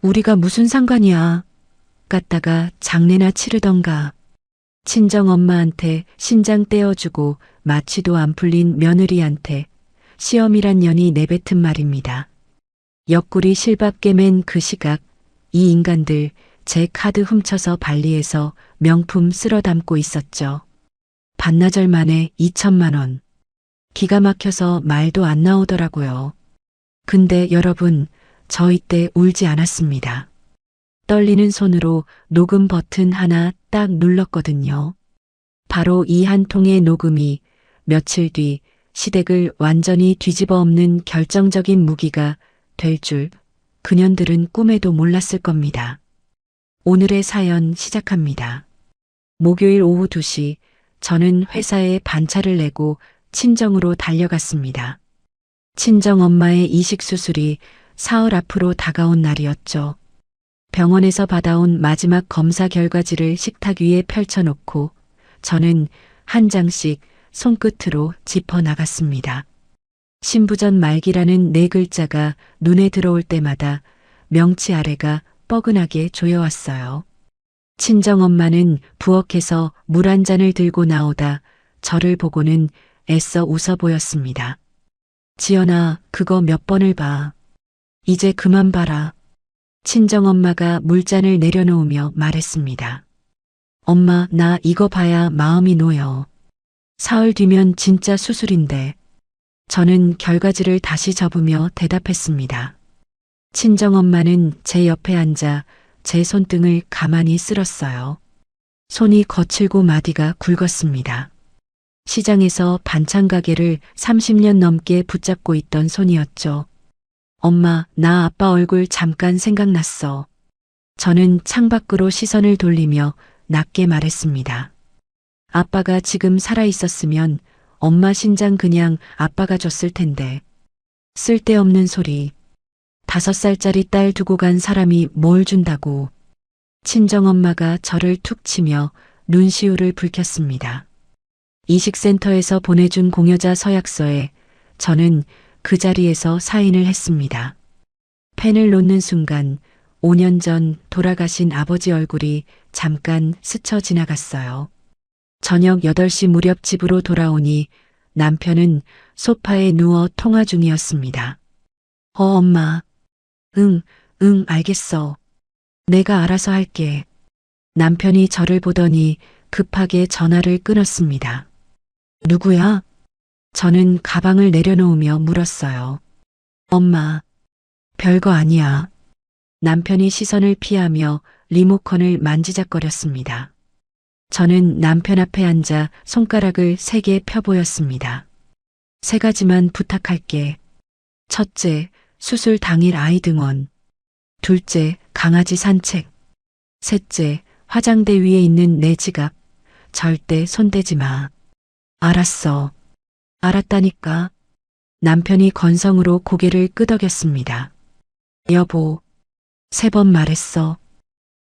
우리가 무슨 상관이야. 갔다가 장례나 치르던가. 친정엄마한테 신장 떼어주고 마취도 안 풀린 며느리한테 시험이란 년이 내뱉은 말입니다. 옆구리 실밥게 맨 그 시각, 이 인간들 제 카드 훔쳐서 발리에서 명품 쓸어 담고 있었죠. 반나절 만에 2천만 원. 기가 막혀서 말도 안 나오더라고요. 근데 여러분, 저 이때 울지 않았습니다. 떨리는 손으로 녹음 버튼 하나 딱 눌렀거든요. 바로 이 한 통의 녹음이 며칠 뒤 시댁을 완전히 뒤집어 엎는 결정적인 무기가 될 줄 그년들은 꿈에도 몰랐을 겁니다. 오늘의 사연 시작합니다. 목요일 오후 2시 저는 회사에 반차를 내고 친정으로 달려갔습니다. 친정 엄마의 이식 수술이 사흘 앞으로 다가온 날이었죠. 병원에서 받아온 마지막 검사 결과지를 식탁 위에 펼쳐놓고 저는 한 장씩 손끝으로 짚어 나갔습니다. 신부전 말기라는 네 글자가 눈에 들어올 때마다 명치 아래가 뻐근하게 조여왔어요. 친정엄마는 부엌에서 물 한 잔을 들고 나오다 저를 보고는 애써 웃어 보였습니다. 지연아, 그거 몇 번을 봐. 이제 그만 봐라. 친정엄마가 물잔을 내려놓으며 말했습니다. 엄마, 나 이거 봐야 마음이 놓여. 사흘 뒤면 진짜 수술인데. 저는 결과지를 다시 접으며 대답했습니다. 친정엄마는 제 옆에 앉아 제 손등을 가만히 쓸었어요. 손이 거칠고 마디가 굵었습니다. 시장에서 반찬 가게를 30년 넘게 붙잡고 있던 손이었죠. 엄마, 나 아빠 얼굴 잠깐 생각났어. 저는 창밖으로 시선을 돌리며 낮게 말했습니다. 아빠가 지금 살아 있었으면 엄마 신장 그냥 아빠가 줬을 텐데. 쓸데없는 소리. 5살짜리 딸 두고 간 사람이 뭘 준다고. 친정엄마가 저를 툭 치며 눈시울을 붉혔습니다. 이식센터에서 보내준 공여자 서약서에 저는 그 자리에서 사인을 했습니다. 펜을 놓는 순간 5년 전 돌아가신 아버지 얼굴이 잠깐 스쳐 지나갔어요. 저녁 8시 무렵 집으로 돌아오니 남편은 소파에 누워 통화 중이었습니다. 엄마. 응, 알겠어. 내가 알아서 할게. 남편이 저를 보더니 급하게 전화를 끊었습니다. 누구야? 저는 가방을 내려놓으며 물었어요. 엄마. 별거 아니야. 남편이 시선을 피하며 리모컨을 만지작거렸습니다. 저는 남편 앞에 앉아 손가락을 3개 펴보였습니다. 3가지만 부탁할게. 첫째, 수술 당일 아이 등원. 둘째, 강아지 산책. 셋째, 화장대 위에 있는 내 지갑. 절대 손대지 마. 알았어. 알았다니까. 남편이 건성으로 고개를 끄덕였습니다. 여보, 3번 말했어.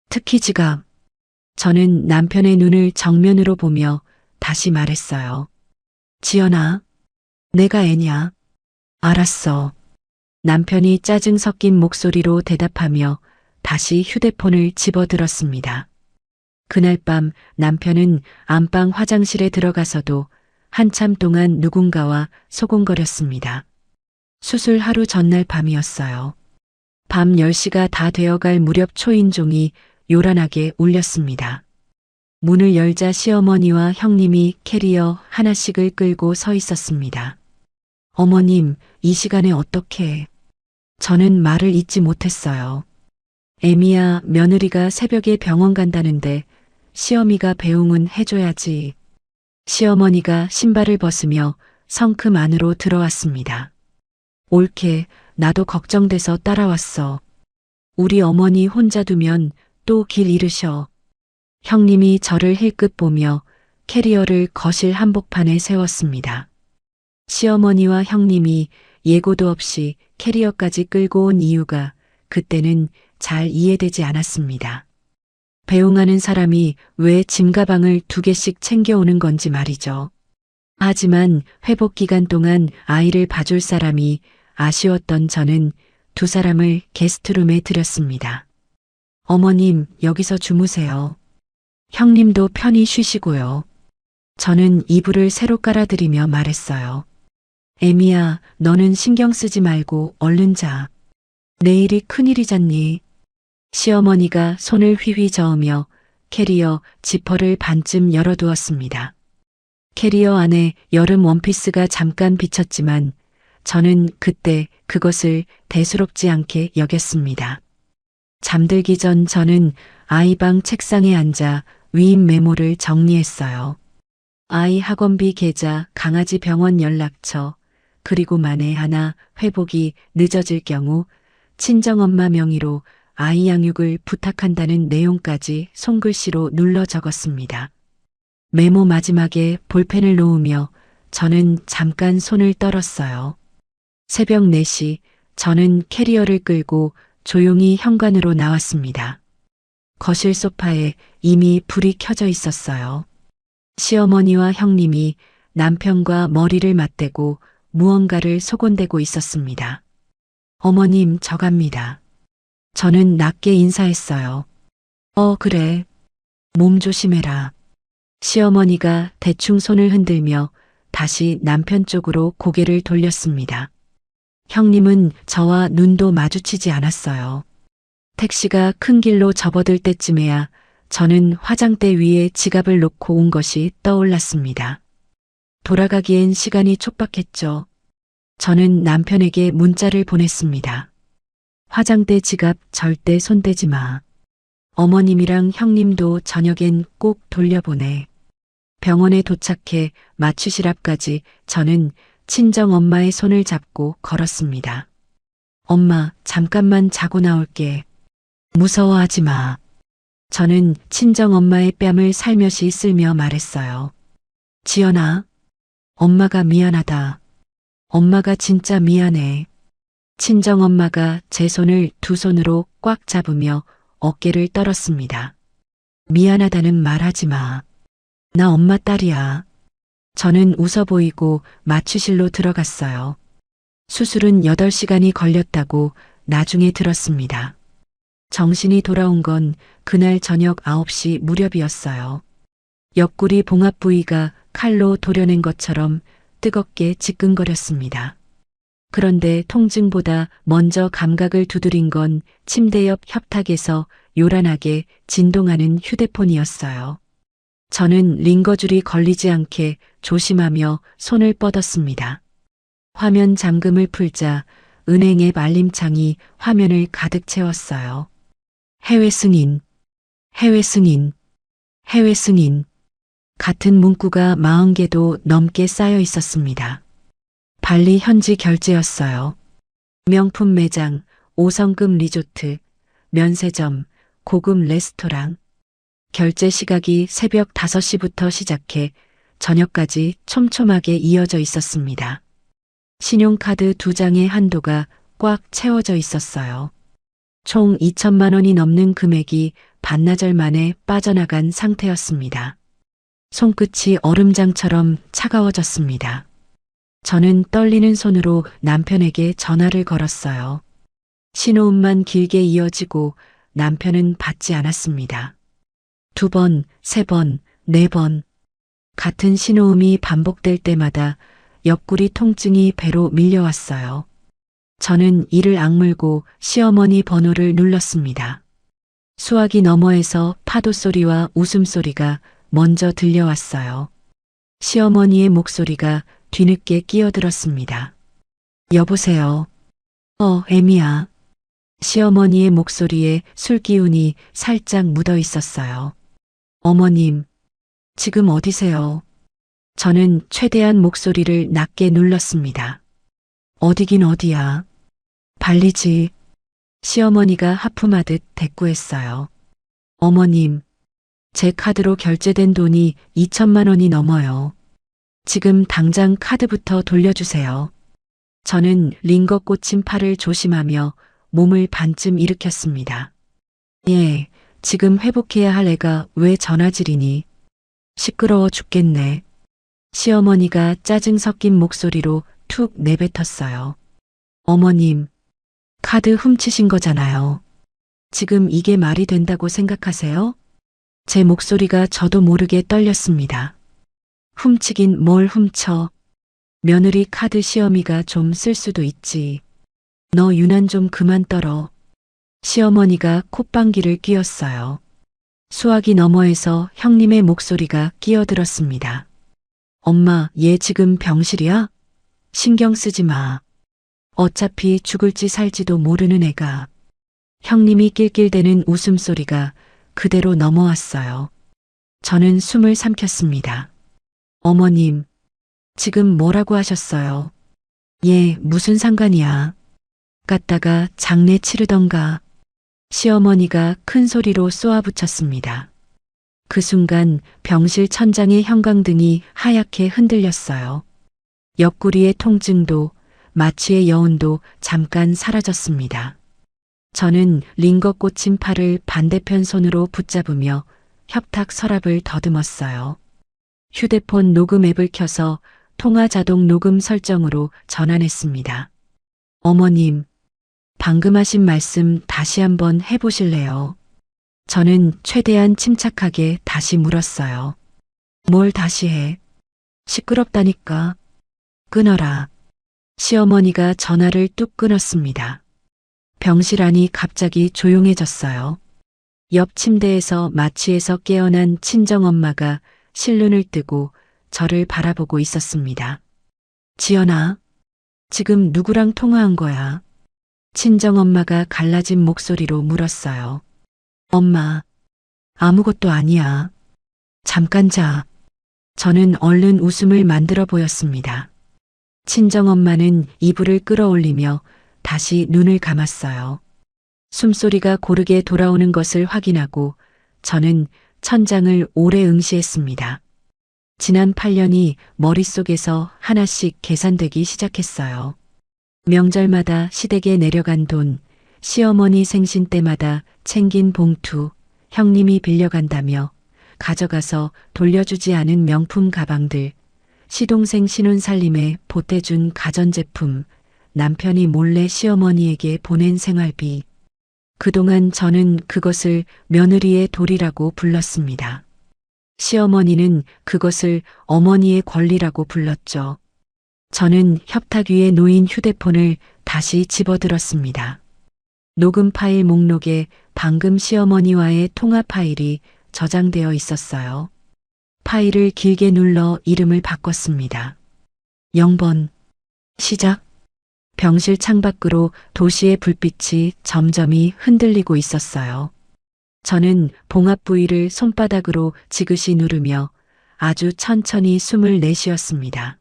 특히 지갑. 저는 남편의 눈을 정면으로 보며 다시 말했어요. 지연아, 내가 애냐? 알았어. 남편이 짜증 섞인 목소리로 대답하며 다시 휴대폰을 집어들었습니다. 그날 밤 남편은 안방 화장실에 들어가서도 한참 동안 누군가와 소곤거렸습니다. 수술 하루 전날 밤이었어요. 밤 10시가 다 되어갈 무렵 초인종이 요란하게 울렸습니다. 문을 열자 시어머니와 형님이 캐리어 하나씩을 끌고 서 있었습니다. 어머님, 이 시간에 어떻게? 저는 말을 잇지 못했어요. 애미야, 며느리가 새벽에 병원 간다는데 시어미가 배웅은 해줘야지. 시어머니가 신발을 벗으며 성큼 안으로 들어왔습니다. 옳게, 나도 걱정돼서 따라왔어. 우리 어머니 혼자 두면 또 길 잃으셔. 형님이 저를 힐끗 보며 캐리어를 거실 한복판에 세웠습니다. 시어머니와 형님이 예고도 없이 캐리어까지 끌고 온 이유가 그때는 잘 이해되지 않았습니다. 배웅하는 사람이 왜 짐가방을 2개씩 챙겨오는 건지 말이죠. 하지만 회복 기간 동안 아이를 봐줄 사람이 아쉬웠던 저는 두 사람을 게스트룸에 들였습니다. 어머님, 여기서 주무세요. 형님도 편히 쉬시고요. 저는 이불을 새로 깔아드리며 말했어요. 애미야, 너는 신경 쓰지 말고 얼른 자. 내일이 큰일이잖니. 시어머니가 손을 휘휘 저으며 캐리어 지퍼를 반쯤 열어두었습니다. 캐리어 안에 여름 원피스가 잠깐 비쳤지만 저는 그때 그것을 대수롭지 않게 여겼습니다. 잠들기 전 저는 아이방 책상에 앉아 위임 메모를 정리했어요. 아이 학원비 계좌, 강아지 병원 연락처, 그리고 만에 하나 회복이 늦어질 경우 친정엄마 명의로 아이 양육을 부탁한다는 내용까지 손글씨로 눌러 적었습니다. 메모 마지막에 볼펜을 놓으며 저는 잠깐 손을 떨었어요. 새벽 4시 저는 캐리어를 끌고 조용히 현관으로 나왔습니다. 거실 소파에 이미 불이 켜져 있었어요. 시어머니와 형님이 남편과 머리를 맞대고 무언가를 소곤대고 있었습니다. 어머님, 저 갑니다. 저는 낮게 인사했어요. 그래. 몸 조심해라. 시어머니가 대충 손을 흔들며 다시 남편 쪽으로 고개를 돌렸습니다. 형님은 저와 눈도 마주치지 않았어요. 택시가 큰 길로 접어들 때쯤에야 저는 화장대 위에 지갑을 놓고 온 것이 떠올랐습니다. 돌아가기엔 시간이 촉박했죠. 저는 남편에게 문자를 보냈습니다. 화장대 지갑 절대 손대지 마. 어머님이랑 형님도 저녁엔 꼭 돌려보내. 병원에 도착해 마취실 앞까지 저는 친정엄마의 손을 잡고 걸었습니다. 엄마, 잠깐만 자고 나올게. 무서워하지 마. 저는 친정엄마의 뺨을 살며시 쓸며 말했어요. 지연아, 엄마가 미안하다. 엄마가 진짜 미안해. 친정엄마가 제 손을 두 손으로 꽉 잡으며 어깨를 떨었습니다. 미안하다는 말하지 마. 나 엄마 딸이야. 저는 웃어 보이고 마취실로 들어갔어요. 수술은 8시간이 걸렸다고 나중에 들었습니다. 정신이 돌아온 건 그날 저녁 9시 무렵이었어요. 옆구리 봉합 부위가 칼로 도려낸 것처럼 뜨겁게 지끈거렸습니다. 그런데 통증보다 먼저 감각을 두드린 건 침대 옆 협탁에서 요란하게 진동하는 휴대폰이었어요. 저는 링거줄이 걸리지 않게 조심하며 손을 뻗었습니다. 화면 잠금을 풀자 은행 앱 알림창이 화면을 가득 채웠어요. 해외 승인, 해외 승인, 해외 승인. 같은 문구가 40개도 넘게 쌓여 있었습니다. 발리 현지 결제였어요. 명품 매장, 5성급 리조트, 면세점, 고급 레스토랑. 결제 시각이 새벽 5시부터 시작해 저녁까지 촘촘하게 이어져 있었습니다. 신용카드 2장의 한도가 꽉 채워져 있었어요. 총 2천만 원이 넘는 금액이 반나절 만에 빠져나간 상태였습니다. 손끝이 얼음장처럼 차가워졌습니다. 저는 떨리는 손으로 남편에게 전화를 걸었어요. 신호음만 길게 이어지고 남편은 받지 않았습니다. 2번, 3번, 4번. 같은 신호음이 반복될 때마다 옆구리 통증이 배로 밀려왔어요. 저는 이를 악물고 시어머니 번호를 눌렀습니다. 수화기 너머에서 파도 소리와 웃음소리가 먼저 들려왔어요. 시어머니의 목소리가 뒤늦게 끼어들었습니다. 여보세요. 애미야. 시어머니의 목소리에 술기운이 살짝 묻어 있었어요. 어머님, 지금 어디세요? 저는 최대한 목소리를 낮게 눌렀습니다. 어디긴 어디야. 발리지. 시어머니가 하품하듯 대꾸했어요. 어머님, 제 카드로 결제된 돈이 2천만 원이 넘어요. 지금 당장 카드부터 돌려주세요. 저는 링거 꽂힌 팔을 조심하며 몸을 반쯤 일으켰습니다. 예, 지금 회복해야 할 애가 왜 전화질이니? 시끄러워 죽겠네. 시어머니가 짜증 섞인 목소리로 툭 내뱉었어요. 어머님, 카드 훔치신 거잖아요. 지금 이게 말이 된다고 생각하세요? 제 목소리가 저도 모르게 떨렸습니다. 훔치긴 뭘 훔쳐. 며느리 카드 시어미가 좀 쓸 수도 있지. 너 유난 좀 그만 떨어. 시어머니가 콧방귀를 뀌었어요. 수화기 너머에서 형님의 목소리가 끼어들었습니다. 엄마, 얘 지금 병실이야? 신경 쓰지 마. 어차피 죽을지 살지도 모르는 애가. 형님이 낄낄대는 웃음소리가 그대로 넘어왔어요. 저는 숨을 삼켰습니다. 어머님, 지금 뭐라고 하셨어요? 얘 무슨 상관이야. 갔다가 장례 치르던가. 시어머니가 큰 소리로 쏘아붙였습니다. 그 순간 병실 천장의 형광등이 하얗게 흔들렸어요. 옆구리의 통증도 마취의 여운도 잠깐 사라졌습니다. 저는 링거 꽂힌 팔을 반대편 손으로 붙잡으며 협탁 서랍을 더듬었어요. 휴대폰 녹음 앱을 켜서 통화 자동 녹음 설정으로 전환했습니다. 어머님, 방금 하신 말씀 다시 한번 해보실래요? 저는 최대한 침착하게 다시 물었어요. 뭘 다시 해? 시끄럽다니까. 끊어라. 시어머니가 전화를 뚝 끊었습니다. 병실 안이 갑자기 조용해졌어요. 옆 침대에서 마취에서 깨어난 친정엄마가 실눈을 뜨고 저를 바라보고 있었습니다. 지연아, 지금 누구랑 통화한 거야? 친정엄마가 갈라진 목소리로 물었어요. 엄마, 아무것도 아니야. 잠깐 자. 저는 얼른 웃음을 만들어 보였습니다. 친정엄마는 이불을 끌어올리며 다시 눈을 감았어요. 숨소리가 고르게 돌아오는 것을 확인하고 저는 천장을 오래 응시했습니다. 지난 8년이 머릿속에서 하나씩 계산되기 시작했어요. 명절마다 시댁에 내려간 돈, 시어머니 생신 때마다 챙긴 봉투, 형님이 빌려간다며 가져가서 돌려주지 않은 명품 가방들, 시동생 신혼살림에 보태준 가전제품, 남편이 몰래 시어머니에게 보낸 생활비. 그동안 저는 그것을 며느리의 도리라고 불렀습니다. 시어머니는 그것을 어머니의 권리라고 불렀죠. 저는 협탁 위에 놓인 휴대폰을 다시 집어들었습니다. 녹음 파일 목록에 방금 시어머니와의 통화 파일이 저장되어 있었어요. 파일을 길게 눌러 이름을 바꿨습니다. 0번. 시작. 병실 창밖으로 도시의 불빛이 점점이 흔들리고 있었어요. 저는 봉합 부위를 손바닥으로 지그시 누르며 아주 천천히 숨을 내쉬었습니다.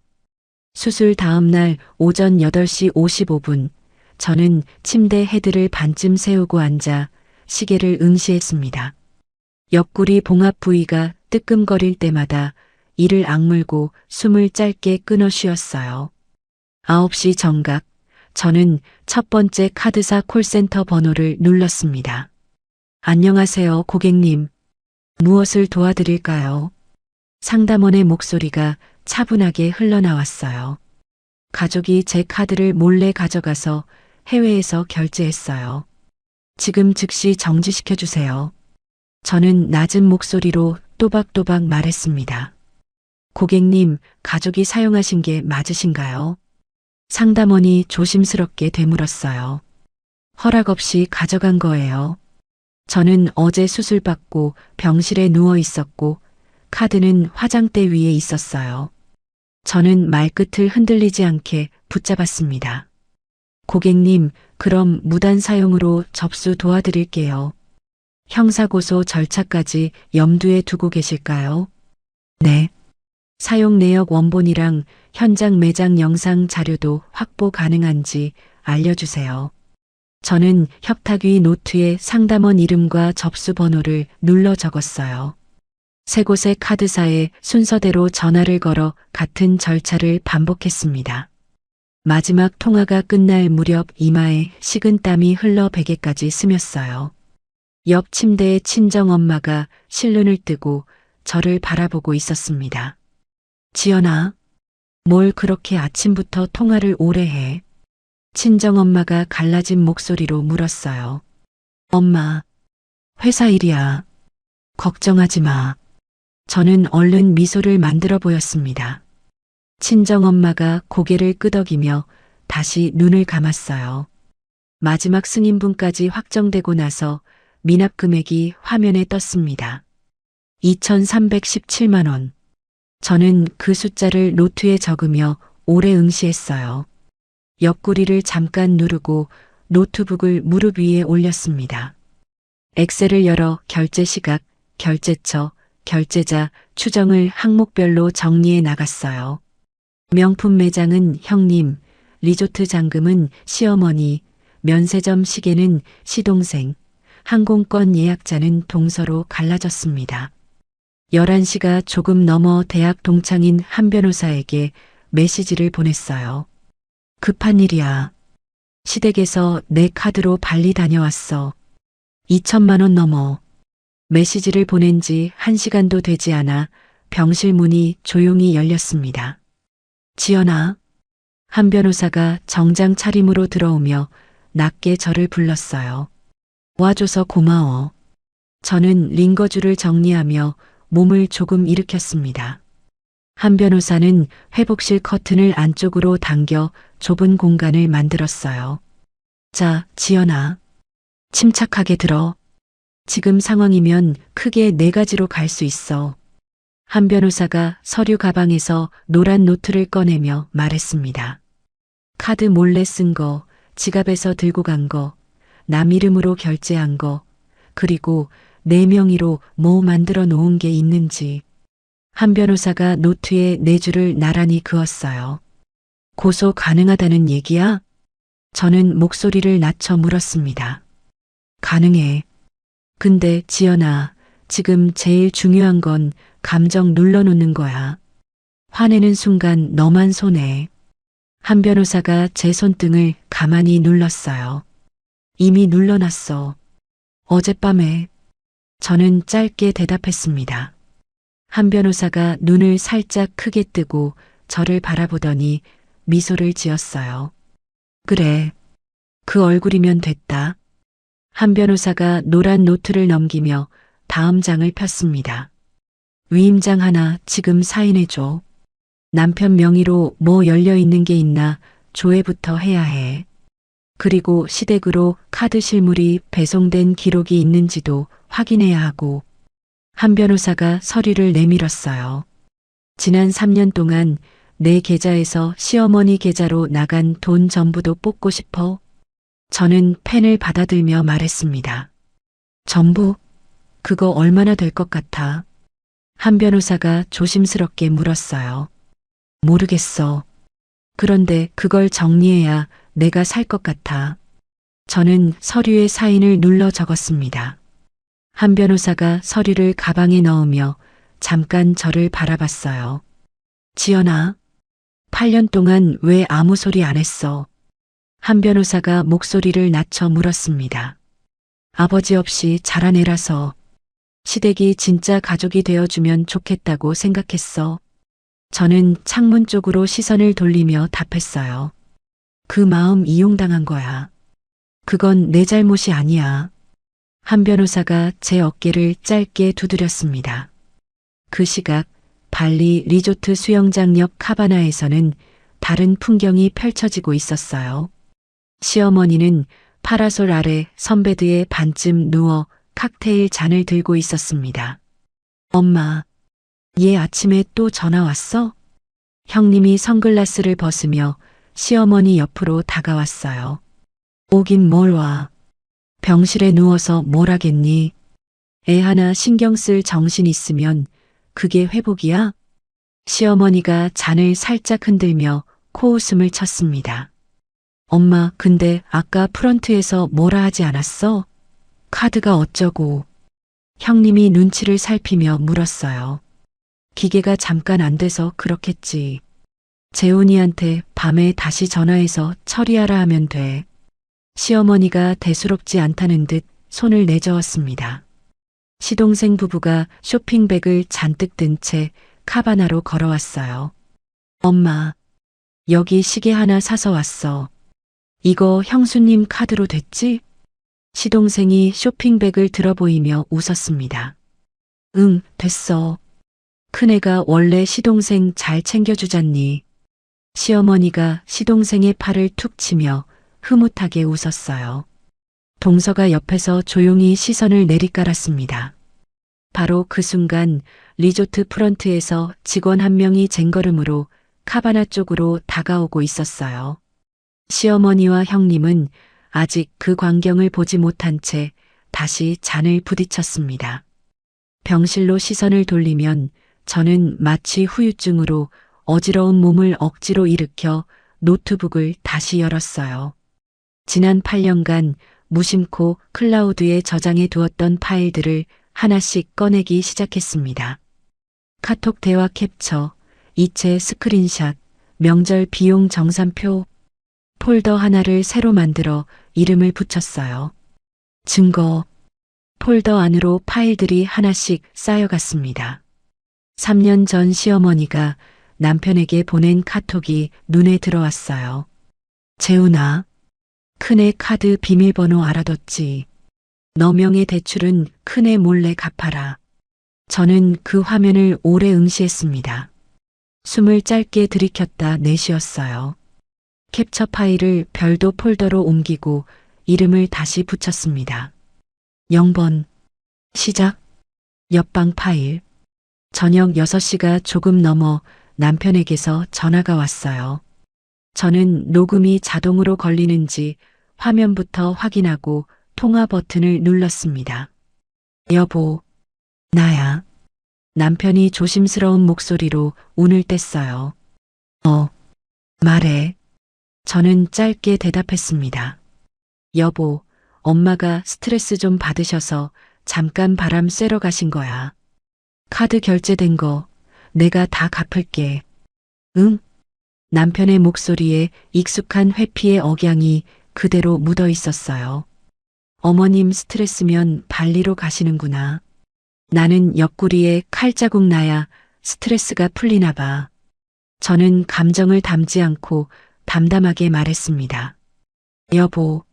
수술 다음 날 오전 8시 55분, 저는 침대 헤드를 반쯤 세우고 앉아 시계를 응시했습니다. 옆구리 봉합 부위가 뜨끔거릴 때마다 이를 악물고 숨을 짧게 끊어 쉬었어요. 9시 정각, 저는 첫 번째 카드사 콜센터 번호를 눌렀습니다. 안녕하세요, 고객님. 무엇을 도와드릴까요? 상담원의 목소리가 차분하게 흘러나왔어요. 가족이 제 카드를 몰래 가져가서 해외에서 결제했어요. 지금 즉시 정지시켜 주세요. 저는 낮은 목소리로 또박또박 말했습니다. 고객님, 가족이 사용하신 게 맞으신가요? 상담원이 조심스럽게 되물었어요. 허락 없이 가져간 거예요. 저는 어제 수술받고 병실에 누워 있었고 카드는 화장대 위에 있었어요. 저는 말끝을 흔들리지 않게 붙잡았습니다. 고객님, 그럼 무단 사용으로 접수 도와드릴게요. 형사고소 절차까지 염두에 두고 계실까요? 네. 사용 내역 원본이랑 현장 매장 영상 자료도 확보 가능한지 알려주세요. 저는 협탁 위 노트에 상담원 이름과 접수 번호를 눌러 적었어요. 세 곳의 카드사에 순서대로 전화를 걸어 같은 절차를 반복했습니다. 마지막 통화가 끝날 무렵 이마에 식은땀이 흘러 베개까지 스몄어요. 옆 침대의 친정엄마가 실눈을 뜨고 저를 바라보고 있었습니다. 지연아, 뭘 그렇게 아침부터 통화를 오래 해? 친정엄마가 갈라진 목소리로 물었어요. 엄마, 회사 일이야. 걱정하지 마. 저는 얼른 미소를 만들어 보였습니다. 친정엄마가 고개를 끄덕이며 다시 눈을 감았어요. 마지막 승인분까지 확정되고 나서 미납 금액이 화면에 떴습니다. 2,317만 원. 저는 그 숫자를 노트에 적으며 오래 응시했어요. 옆구리를 잠깐 누르고 노트북을 무릎 위에 올렸습니다. 엑셀을 열어 결제 시각, 결제처, 결제자, 추정을 항목별로 정리해 나갔어요. 명품 매장은 형님, 리조트 잔금은 시어머니, 면세점 시계는 시동생, 항공권 예약자는 동서로 갈라졌습니다. 11시가 조금 넘어 대학 동창인 한 변호사에게 메시지를 보냈어요. 급한 일이야. 시댁에서 내 카드로 발리 다녀왔어. 2천만 원 넘어. 메시지를 보낸 지 1시간도 되지 않아 병실 문이 조용히 열렸습니다. 지연아. 한 변호사가 정장 차림으로 들어오며 낮게 저를 불렀어요. 와줘서 고마워. 저는 링거줄을 정리하며 몸을 조금 일으켰습니다. 한 변호사는 회복실 커튼을 안쪽으로 당겨 좁은 공간을 만들었어요. 자, 지연아. 침착하게 들어. 지금 상황이면 크게 4가지로 갈 수 있어. 한 변호사가 서류 가방에서 노란 노트를 꺼내며 말했습니다. 카드 몰래 쓴 거, 지갑에서 들고 간 거, 남 이름으로 결제한 거, 그리고 내 명의로 뭐 만들어 놓은 게 있는지. 한 변호사가 노트에 4줄을 나란히 그었어요. 고소 가능하다는 얘기야? 저는 목소리를 낮춰 물었습니다. 가능해. 근데 지연아, 지금 제일 중요한 건 감정 눌러놓는 거야. 화내는 순간 너만 손해. 한 변호사가 제 손등을 가만히 눌렀어요. 이미 눌러놨어. 어젯밤에. 저는 짧게 대답했습니다. 한 변호사가 눈을 살짝 크게 뜨고 저를 바라보더니 미소를 지었어요. 그래. 그 얼굴이면 됐다. 한 변호사가 노란 노트를 넘기며 다음 장을 폈습니다. 위임장 하나 지금 사인해줘. 남편 명의로 뭐 열려있는 게 있나 조회부터 해야 해. 그리고 시댁으로 카드 실물이 배송된 기록이 있는지도 확인해야 하고. 한 변호사가 서류를 내밀었어요. 지난 3년 동안 내 계좌에서 시어머니 계좌로 나간 돈 전부도 뽑고 싶어. 저는 펜을 받아들며 말했습니다. 전부? 그거 얼마나 될 것 같아? 한 변호사가 조심스럽게 물었어요. 모르겠어. 그런데 그걸 정리해야 내가 살 것 같아. 저는 서류에 사인을 눌러 적었습니다. 한 변호사가 서류를 가방에 넣으며 잠깐 저를 바라봤어요. 지연아, 8년 동안 왜 아무 소리 안 했어? 한 변호사가 목소리를 낮춰 물었습니다. 아버지 없이 자란 애라서. 시댁이 진짜 가족이 되어주면 좋겠다고 생각했어. 저는 창문 쪽으로 시선을 돌리며 답했어요. 그 마음 이용당한 거야. 그건 내 잘못이 아니야. 한 변호사가 제 어깨를 짧게 두드렸습니다. 그 시각 발리 리조트 수영장 옆 카바나에서는 다른 풍경이 펼쳐지고 있었어요. 시어머니는 파라솔 아래 선베드에 반쯤 누워 칵테일 잔을 들고 있었습니다. 엄마, 얘 아침에 또 전화 왔어? 형님이 선글라스를 벗으며 시어머니 옆으로 다가왔어요. 오긴 뭘 와. 병실에 누워서 뭘 하겠니? 애 하나 신경 쓸 정신 있으면 그게 회복이야? 시어머니가 잔을 살짝 흔들며 코웃음을 쳤습니다. 엄마, 근데 아까 프런트에서 뭐라 하지 않았어? 카드가 어쩌고. 형님이 눈치를 살피며 물었어요. 기계가 잠깐 안 돼서 그렇겠지. 재훈이한테 밤에 다시 전화해서 처리하라 하면 돼. 시어머니가 대수롭지 않다는 듯 손을 내저었습니다. 시동생 부부가 쇼핑백을 잔뜩 든 채 카바나로 걸어왔어요. 엄마, 여기 시계 하나 사서 왔어. 이거 형수님 카드로 됐지? 시동생이 쇼핑백을 들어 보이며 웃었습니다. 응, 됐어. 큰애가 원래 시동생 잘 챙겨주잖니. 시어머니가 시동생의 팔을 툭 치며 흐뭇하게 웃었어요. 동서가 옆에서 조용히 시선을 내리깔았습니다. 바로 그 순간 리조트 프런트에서 직원 한 명이 쟁걸음으로 카바나 쪽으로 다가오고 있었어요. 시어머니와 형님은 아직 그 광경을 보지 못한 채 다시 잔을 부딪혔습니다. 병실로 시선을 돌리면 저는 마치 후유증으로 어지러운 몸을 억지로 일으켜 노트북을 다시 열었어요. 지난 8년간 무심코 클라우드에 저장해 두었던 파일들을 하나씩 꺼내기 시작했습니다. 카톡 대화 캡처, 이체 스크린샷, 명절 비용 정산표, 폴더 하나를 새로 만들어 이름을 붙였어요. 증거, 폴더 안으로 파일들이 하나씩 쌓여갔습니다. 3년 전 시어머니가 남편에게 보낸 카톡이 눈에 들어왔어요. 재훈아, 큰애 카드 비밀번호 알아뒀지. 너 명의 대출은 큰애 몰래 갚아라. 저는 그 화면을 오래 응시했습니다. 숨을 짧게 들이켰다 내쉬었어요. 캡처 파일을 별도 폴더로 옮기고 이름을 다시 붙였습니다. 0번. 시작. 옆방 파일. 저녁 6시가 조금 넘어 남편에게서 전화가 왔어요. 저는 녹음이 자동으로 걸리는지 화면부터 확인하고 통화 버튼을 눌렀습니다. 여보, 나야. 남편이 조심스러운 목소리로 운을 뗐어요. 말해. 저는 짧게 대답했습니다. 여보, 엄마가 스트레스 좀 받으셔서 잠깐 바람 쐬러 가신 거야. 카드 결제된 거 내가 다 갚을게. 응? 남편의 목소리에 익숙한 회피의 억양이 그대로 묻어 있었어요. 어머님 스트레스면 발리로 가시는구나. 나는 옆구리에 칼자국 나야 스트레스가 풀리나 봐. 저는 감정을 담지 않고 담담하게 말했습니다. 여보,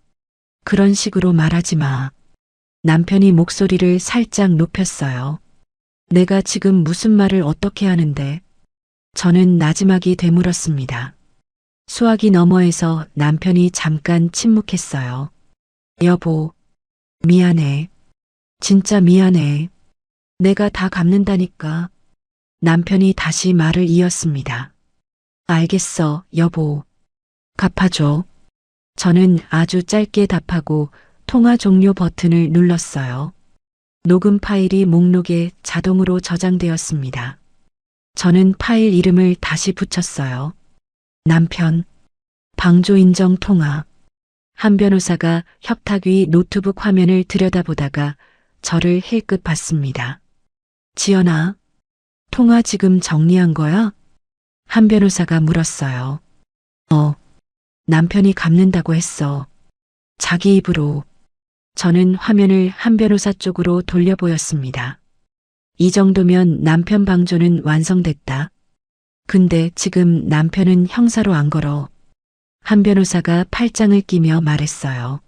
그런 식으로 말하지 마. 남편이 목소리를 살짝 높였어요. 내가 지금 무슨 말을 어떻게 하는데? 저는 나지막이 되물었습니다. 수화기 너머에서 남편이 잠깐 침묵했어요. 여보, 미안해. 진짜 미안해. 내가 다 갚는다니까. 남편이 다시 말을 이었습니다. 알겠어, 여보. 갚아줘. 저는 아주 짧게 답하고 통화 종료 버튼을 눌렀어요. 녹음 파일이 목록에 자동으로 저장되었습니다. 저는 파일 이름을 다시 붙였어요. 남편, 방조 인정 통화. 한 변호사가 협탁 위 노트북 화면을 들여다보다가 저를 힐끗 봤습니다. 지연아, 통화 지금 정리한 거야? 한 변호사가 물었어요. 남편이 갚는다고 했어. 자기 입으로. 저는 화면을 한 변호사 쪽으로 돌려 보였습니다. 이 정도면 남편 방조는 완성됐다. 근데 지금 남편은 형사로 안 걸어. 한 변호사가 팔짱을 끼며 말했어요.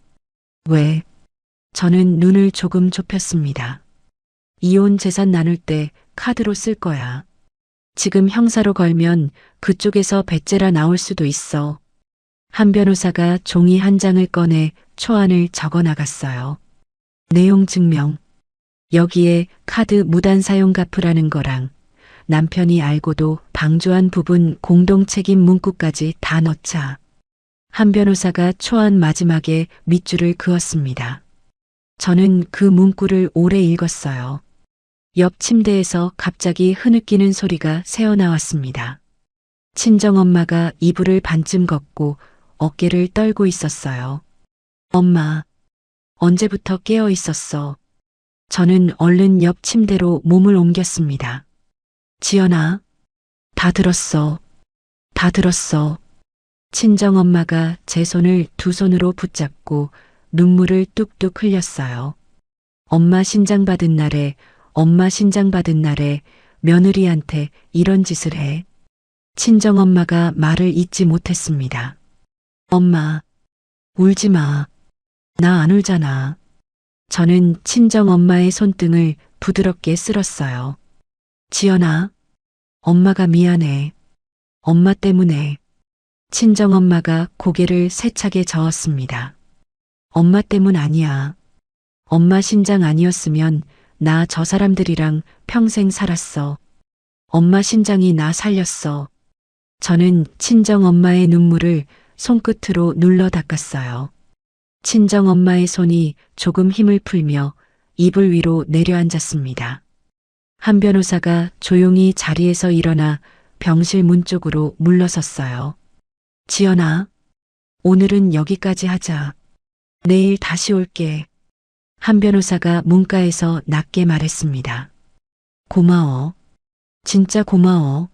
왜? 저는 눈을 조금 좁혔습니다. 이혼 재산 나눌 때 카드로 쓸 거야. 지금 형사로 걸면 그쪽에서 배째라 나올 수도 있어. 한 변호사가 종이 한 장을 꺼내 초안을 적어 나갔어요. 내용 증명. 여기에 카드 무단 사용 갚으라는 거랑 남편이 알고도 방조한 부분 공동 책임 문구까지 다 넣자. 한 변호사가 초안 마지막에 밑줄을 그었습니다. 저는 그 문구를 오래 읽었어요. 옆 침대에서 갑자기 흐느끼는 소리가 새어나왔습니다. 친정엄마가 이불을 반쯤 걷고 어깨를 떨고 있었어요. 엄마, 언제부터 깨어 있었어? 저는 얼른 옆 침대로 몸을 옮겼습니다. 지연아, 다 들었어. 다 들었어. 친정엄마가 제 손을 두 손으로 붙잡고 눈물을 뚝뚝 흘렸어요. 엄마 신장 받은 날에, 엄마 신장 받은 날에 며느리한테 이런 짓을 해. 친정엄마가 말을 잇지 못했습니다. 엄마, 울지 마. 나 안 울잖아. 저는 친정 엄마의 손등을 부드럽게 쓸었어요. 지연아, 엄마가 미안해. 엄마 때문에. 친정 엄마가 고개를 세차게 저었습니다. 엄마 때문 아니야. 엄마 신장 아니었으면 나 저 사람들이랑 평생 살았어. 엄마 신장이 나 살렸어. 저는 친정 엄마의 눈물을 손끝으로 눌러 닦았어요. 친정 엄마의 손이 조금 힘을 풀며 이불 위로 내려앉았습니다. 한 변호사가 조용히 자리에서 일어나 병실 문 쪽으로 물러섰어요. 지연아, 오늘은 여기까지 하자. 내일 다시 올게. 한 변호사가 문가에서 낮게 말했습니다. 고마워. 진짜 고마워.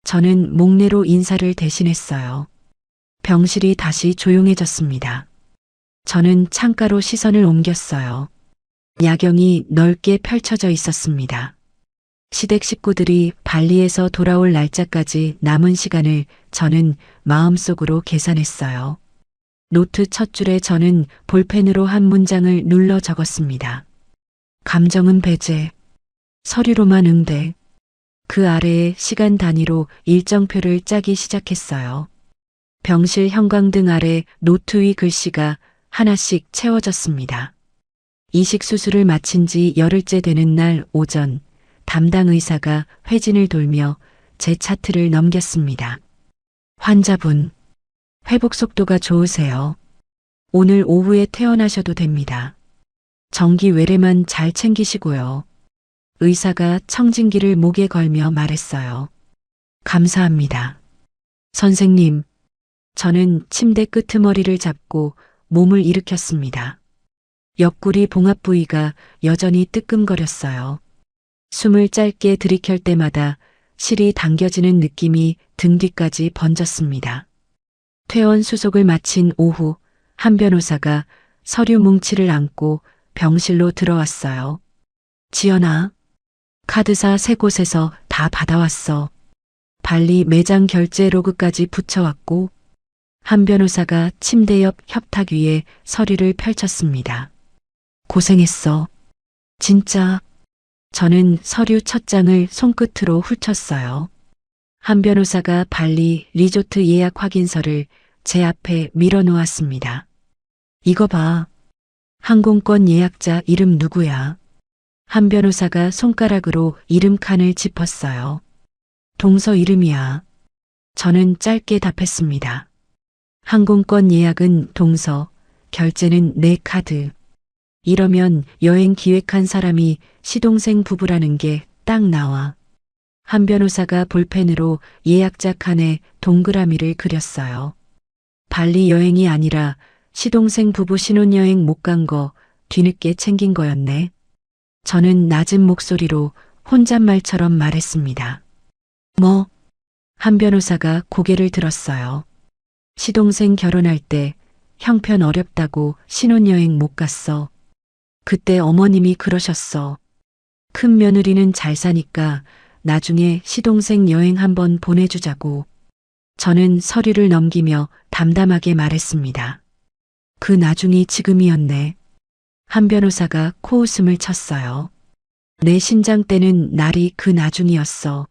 저는 목례로 인사를 대신했어요. 병실이 다시 조용해졌습니다. 저는 창가로 시선을 옮겼어요. 야경이 넓게 펼쳐져 있었습니다. 시댁 식구들이 발리에서 돌아올 날짜까지 남은 시간을 저는 마음속으로 계산했어요. 노트 첫 줄에 저는 볼펜으로 한 문장을 눌러 적었습니다. 감정은 배제, 서류로만 응대. 그 아래에 시간 단위로 일정표를 짜기 시작했어요. 병실 형광등 아래 노트 위 글씨가 하나씩 채워졌습니다. 이식 수술을 마친 지 열흘째 되는 날 오전, 담당 의사가 회진을 돌며 제 차트를 넘겼습니다. 환자분, 회복 속도가 좋으세요. 오늘 오후에 퇴원하셔도 됩니다. 정기 외래만 잘 챙기시고요. 의사가 청진기를 목에 걸며 말했어요. 감사합니다. 선생님, 저는 침대 끄트머리를 잡고 몸을 일으켰습니다. 옆구리 봉합 부위가 여전히 뜨끔거렸어요. 숨을 짧게 들이켤 때마다 실이 당겨지는 느낌이 등 뒤까지 번졌습니다. 퇴원 수속을 마친 오후 한 변호사가 서류 뭉치를 안고 병실로 들어왔어요. 지연아, 카드사 3곳에서 다 받아왔어. 발리 매장 결제 로그까지 붙여왔고 한 변호사가 침대 옆 협탁 위에 서류를 펼쳤습니다. 고생했어. 진짜. 저는 서류 첫 장을 손끝으로 훑었어요. 한 변호사가 발리 리조트 예약 확인서를 제 앞에 밀어놓았습니다. 이거 봐. 항공권 예약자 이름 누구야? 한 변호사가 손가락으로 이름 칸을 짚었어요. 동서 이름이야. 저는 짧게 답했습니다. 항공권 예약은 동서, 결제는 내 카드. 이러면 여행 기획한 사람이 시동생 부부라는 게 딱 나와. 한 변호사가 볼펜으로 예약자 칸에 동그라미를 그렸어요. 발리 여행이 아니라 시동생 부부 신혼여행 못 간 거 뒤늦게 챙긴 거였네. 저는 낮은 목소리로 혼잣말처럼 말했습니다. 뭐? 한 변호사가 고개를 들었어요. 시동생 결혼할 때 형편 어렵다고 신혼여행 못 갔어. 그때 어머님이 그러셨어. 큰 며느리는 잘 사니까 나중에 시동생 여행 한번 보내주자고. 저는 서류를 넘기며 담담하게 말했습니다. 그 나중이 지금이었네. 한 변호사가 코웃음을 쳤어요. 내 신장 때는 날이 그 나중이었어.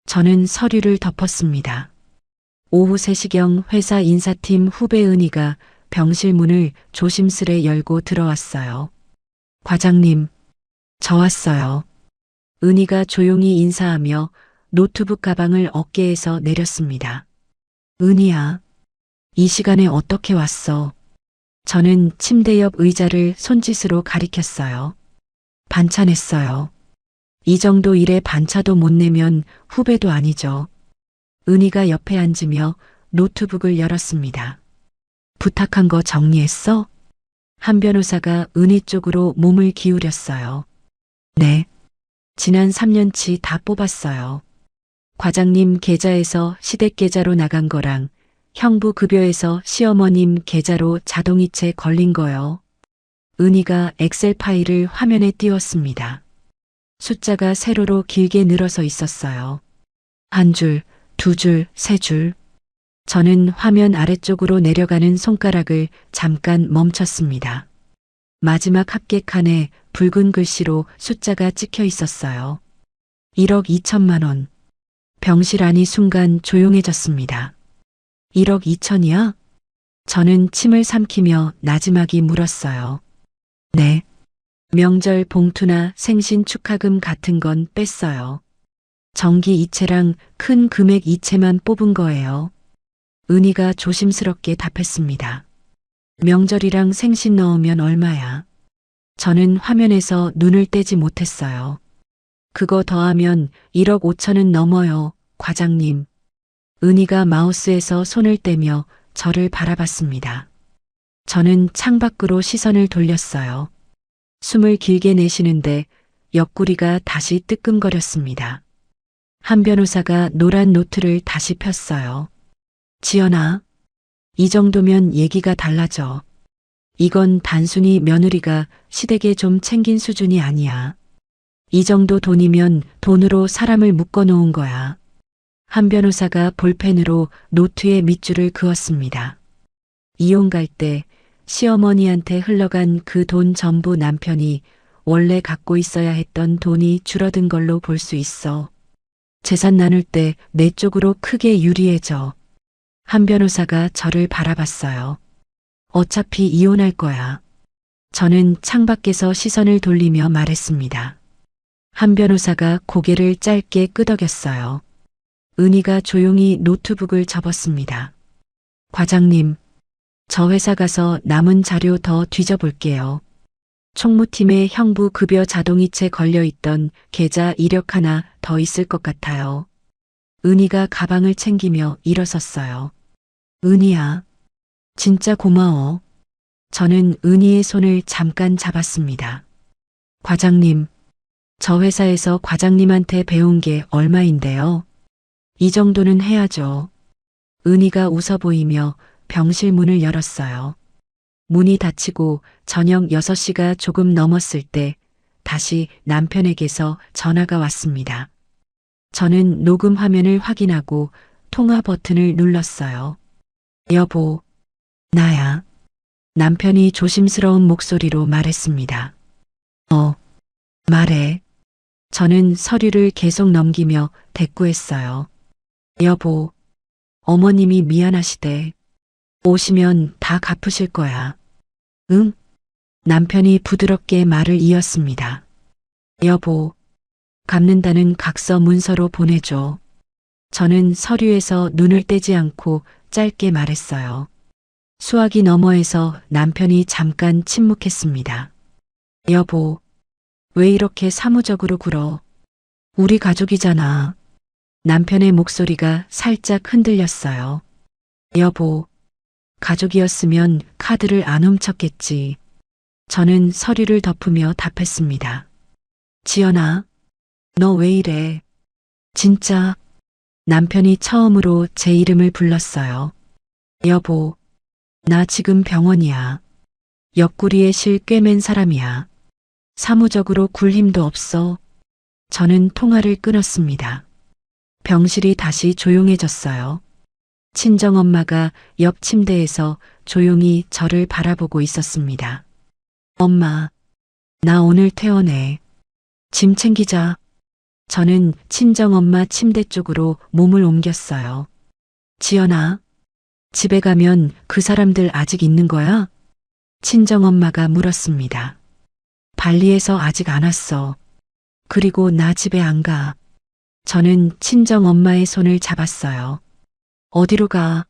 저는 서류를 덮었습니다. 오후 3시경 회사 인사팀 후배 은희가 병실 문을 조심스레 열고 들어왔어요. 과장님, 저 왔어요. 은희가 조용히 인사하며 노트북 가방을 어깨에서 내렸습니다. 은희야, 이 시간에 어떻게 왔어? 저는 침대 옆 의자를 손짓으로 가리켰어요. 반찬했어요. 이 정도 일에 반차도 못 내면 후배도 아니죠. 은희가 옆에 앉으며 노트북을 열었습니다. 부탁한 거 정리했어? 한 변호사가 은희 쪽으로 몸을 기울였어요. 네. 지난 3년치 다 뽑았어요. 과장님 계좌에서 시댁 계좌로 나간 거랑 형부 급여에서 시어머님 계좌로 자동이체 걸린 거요. 은희가 엑셀 파일을 화면에 띄웠습니다. 숫자가 세로로 길게 늘어서 있었어요. 한 줄, 2줄, 3줄. 저는 화면 아래쪽으로 내려가는 손가락을 잠깐 멈췄습니다. 마지막 합객칸에 붉은 글씨로 숫자가 찍혀 있었어요. 1억 2천만 원. 병실 안이 순간 조용해졌습니다. 1억 2천이야? 저는 침을 삼키며 나지막이 물었어요. 네. 명절 봉투나 생신 축하금 같은 건 뺐어요. 정기 이체랑 큰 금액 이체만 뽑은 거예요. 은희가 조심스럽게 답했습니다. 명절이랑 생신 넣으면 얼마야? 저는 화면에서 눈을 떼지 못했어요. 그거 더하면 1억 5천은 넘어요, 과장님. 은희가 마우스에서 손을 떼며 저를 바라봤습니다. 저는 창밖으로 시선을 돌렸어요. 숨을 길게 내쉬는데 옆구리가 다시 뜨끔거렸습니다. 한 변호사가 노란 노트를 다시 폈어요. 지연아, 이 정도면 얘기가 달라져. 이건 단순히 며느리가 시댁에 좀 챙긴 수준이 아니야. 이 정도 돈이면 돈으로 사람을 묶어놓은 거야. 한 변호사가 볼펜으로 노트의 밑줄을 그었습니다. 이혼 갈 때 시어머니한테 흘러간 그 돈 전부 남편이 원래 갖고 있어야 했던 돈이 줄어든 걸로 볼 수 있어. 재산 나눌 때 내 쪽으로 크게 유리해져. 한 변호사가 저를 바라봤어요. 어차피 이혼할 거야. 저는 창밖에서 시선을 돌리며 말했습니다. 한 변호사가 고개를 짧게 끄덕였어요. 은희가 조용히 노트북을 접었습니다. 과장님, 저 회사 가서 남은 자료 더 뒤져볼게요. 총무팀에 형부 급여 자동이체 걸려있던 계좌 이력 하나 더 있을 것 같아요. 은희가 가방을 챙기며 일어섰어요. 은희야, 진짜 고마워. 저는 은희의 손을 잠깐 잡았습니다. 과장님, 저 회사에서 과장님한테 배운 게 얼마인데요? 이 정도는 해야죠. 은희가 웃어 보이며 병실 문을 열었어요. 문이 닫히고 저녁 6시가 조금 넘었을 때 다시 남편에게서 전화가 왔습니다. 저는 녹음 화면을 확인하고 통화 버튼을 눌렀어요. 여보, 나야. 남편이 조심스러운 목소리로 말했습니다. 말해. 저는 서류를 계속 넘기며 대꾸했어요. 여보, 어머님이 미안하시대. 오시면 다 갚으실 거야. 응? 남편이 부드럽게 말을 이었습니다. 여보, 갚는다는 각서 문서로 보내줘. 저는 서류에서 눈을 떼지 않고 짧게 말했어요. 수화기 너머에서 남편이 잠깐 침묵했습니다. 여보, 왜 이렇게 사무적으로 굴어? 우리 가족이잖아. 남편의 목소리가 살짝 흔들렸어요. 여보, 가족이었으면 카드를 안 훔쳤겠지. 저는 서류를 덮으며 답했습니다. 지연아, 너 왜 이래? 진짜. 남편이 처음으로 제 이름을 불렀어요. 여보, 나 지금 병원이야. 옆구리에 실 꿰맨 사람이야. 사무적으로 굴 힘도 없어. 저는 통화를 끊었습니다. 병실이 다시 조용해졌어요. 친정엄마가 옆 침대에서 조용히 저를 바라보고 있었습니다. 엄마, 나 오늘 퇴원해. 짐 챙기자. 저는 친정엄마 침대 쪽으로 몸을 옮겼어요. 지연아, 집에 가면 그 사람들 아직 있는 거야? 친정엄마가 물었습니다. 발리에서 아직 안 왔어. 그리고 나 집에 안 가. 저는 친정엄마의 손을 잡았어요. 어디로 가?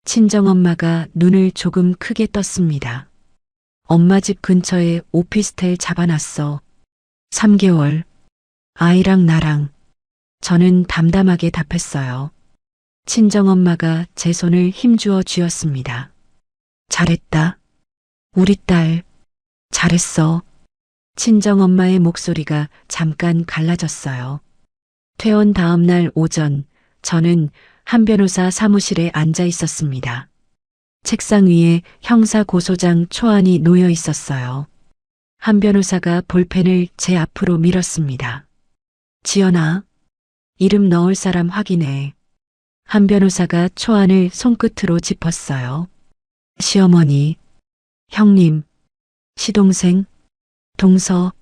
친정엄마가 눈을 조금 크게 떴습니다. 엄마 집 근처에 오피스텔 잡아놨어. 3개월. 아이랑 나랑. 저는 담담하게 답했어요. 친정엄마가 제 손을 힘주어 쥐었습니다. 잘했다. 우리 딸. 잘했어. 친정엄마의 목소리가 잠깐 갈라졌어요. 퇴원 다음 날 오전, 저는 한 변호사 사무실에 앉아 있었습니다. 책상 위에 형사고소장 초안이 놓여 있었어요. 한 변호사가 볼펜을 제 앞으로 밀었습니다. 지연아, 이름 넣을 사람 확인해. 한 변호사가 초안을 손끝으로 짚었어요. 시어머니, 형님, 시동생, 동서.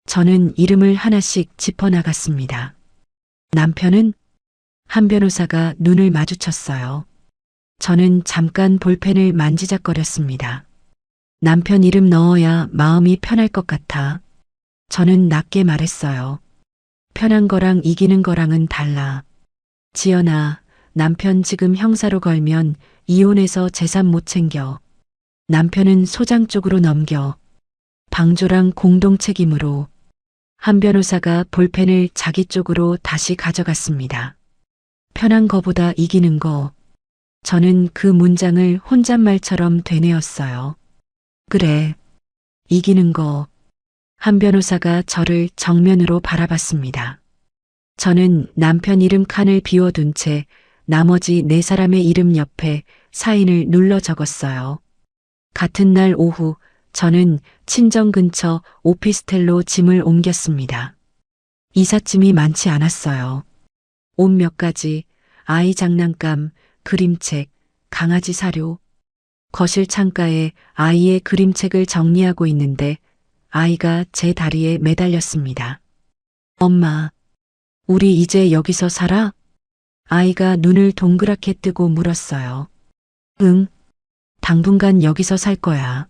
저는 이름을 하나씩 짚어나갔습니다. 남편은? 한 변호사가 눈을 마주쳤어요. 저는 잠깐 볼펜을 만지작거렸습니다. 남편 이름 넣어야 마음이 편할 것 같아. 저는 낮게 말했어요. 편한 거랑 이기는 거랑은 달라. 지연아, 남편 지금 형사로 걸면 이혼해서 재산 못 챙겨. 남편은 소장 쪽으로 넘겨. 방조랑 공동 책임으로. 한 변호사가 볼펜을 자기 쪽으로 다시 가져갔습니다. 편한 거보다 이기는 거. 저는 그 문장을 혼잣말처럼 되뇌었어요. 그래, 이기는 거. 한 변호사가 저를 정면으로 바라봤습니다. 저는 남편 이름 칸을 비워둔 채 나머지 네 사람의 이름 옆에 사인을 눌러 적었어요. 같은 날 오후 저는 친정 근처 오피스텔로 짐을 옮겼습니다. 이삿짐이 많지 않았어요. 옷 몇 가지, 아이 장난감, 그림책, 강아지 사료. 거실 창가에 아이의 그림책을 정리하고 있는데 아이가 제 다리에 매달렸습니다. 엄마, 우리 이제 여기서 살아? 아이가 눈을 동그랗게 뜨고 물었어요. 응, 당분간 여기서 살 거야.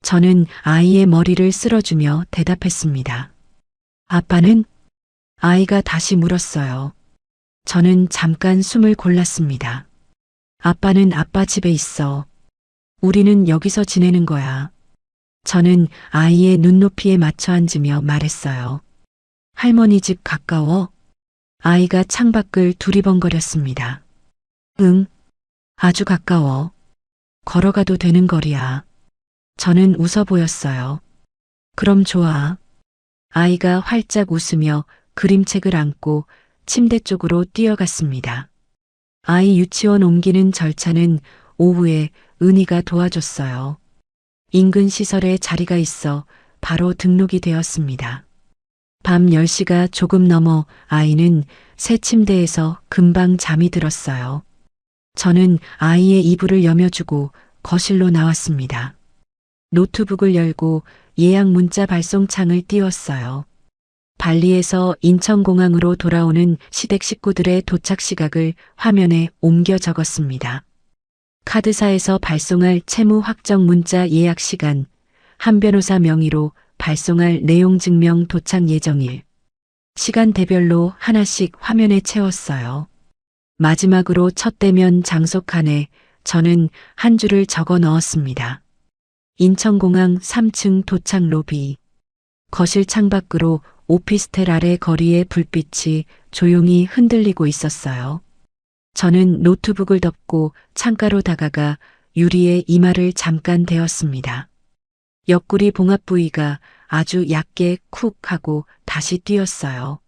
저는 아이의 머리를 쓸어주며 대답했습니다. 아빠는? 아이가 다시 물었어요. 저는 잠깐 숨을 골랐습니다. 아빠는 아빠 집에 있어. 우리는 여기서 지내는 거야. 저는 아이의 눈높이에 맞춰 앉으며 말했어요. 할머니 집 가까워? 아이가 창밖을 두리번거렸습니다. 응, 아주 가까워. 걸어가도 되는 거리야. 저는 웃어 보였어요. 그럼 좋아. 아이가 활짝 웃으며 그림책을 안고 침대 쪽으로 뛰어갔습니다. 아이 유치원 옮기는 절차는 오후에 은희가 도와줬어요. 인근 시설에 자리가 있어 바로 등록이 되었습니다. 밤 10시가 조금 넘어 아이는 새 침대에서 금방 잠이 들었어요. 저는 아이의 이불을 여며주고 거실로 나왔습니다. 노트북을 열고 예약 문자 발송창을 띄웠어요. 발리에서 인천공항으로 돌아오는 시댁 식구들의 도착 시각을 화면에 옮겨 적었습니다. 카드사에서 발송할 채무 확정 문자 예약 시간, 한 변호사 명의로 발송할 내용 증명 도착 예정일. 시간대별로 하나씩 화면에 채웠어요. 마지막으로 첫 대면 장소 칸에 저는 한 줄을 적어 넣었습니다. 인천공항 3층 도착 로비. 거실 창밖으로 오피스텔 아래 거리의 불빛이 조용히 흔들리고 있었어요. 저는 노트북을 덮고 창가로 다가가 유리에 이마를 잠깐 대었습니다. 옆구리 봉합 부위가 아주 얕게 쿡 하고 다시 뛰었어요.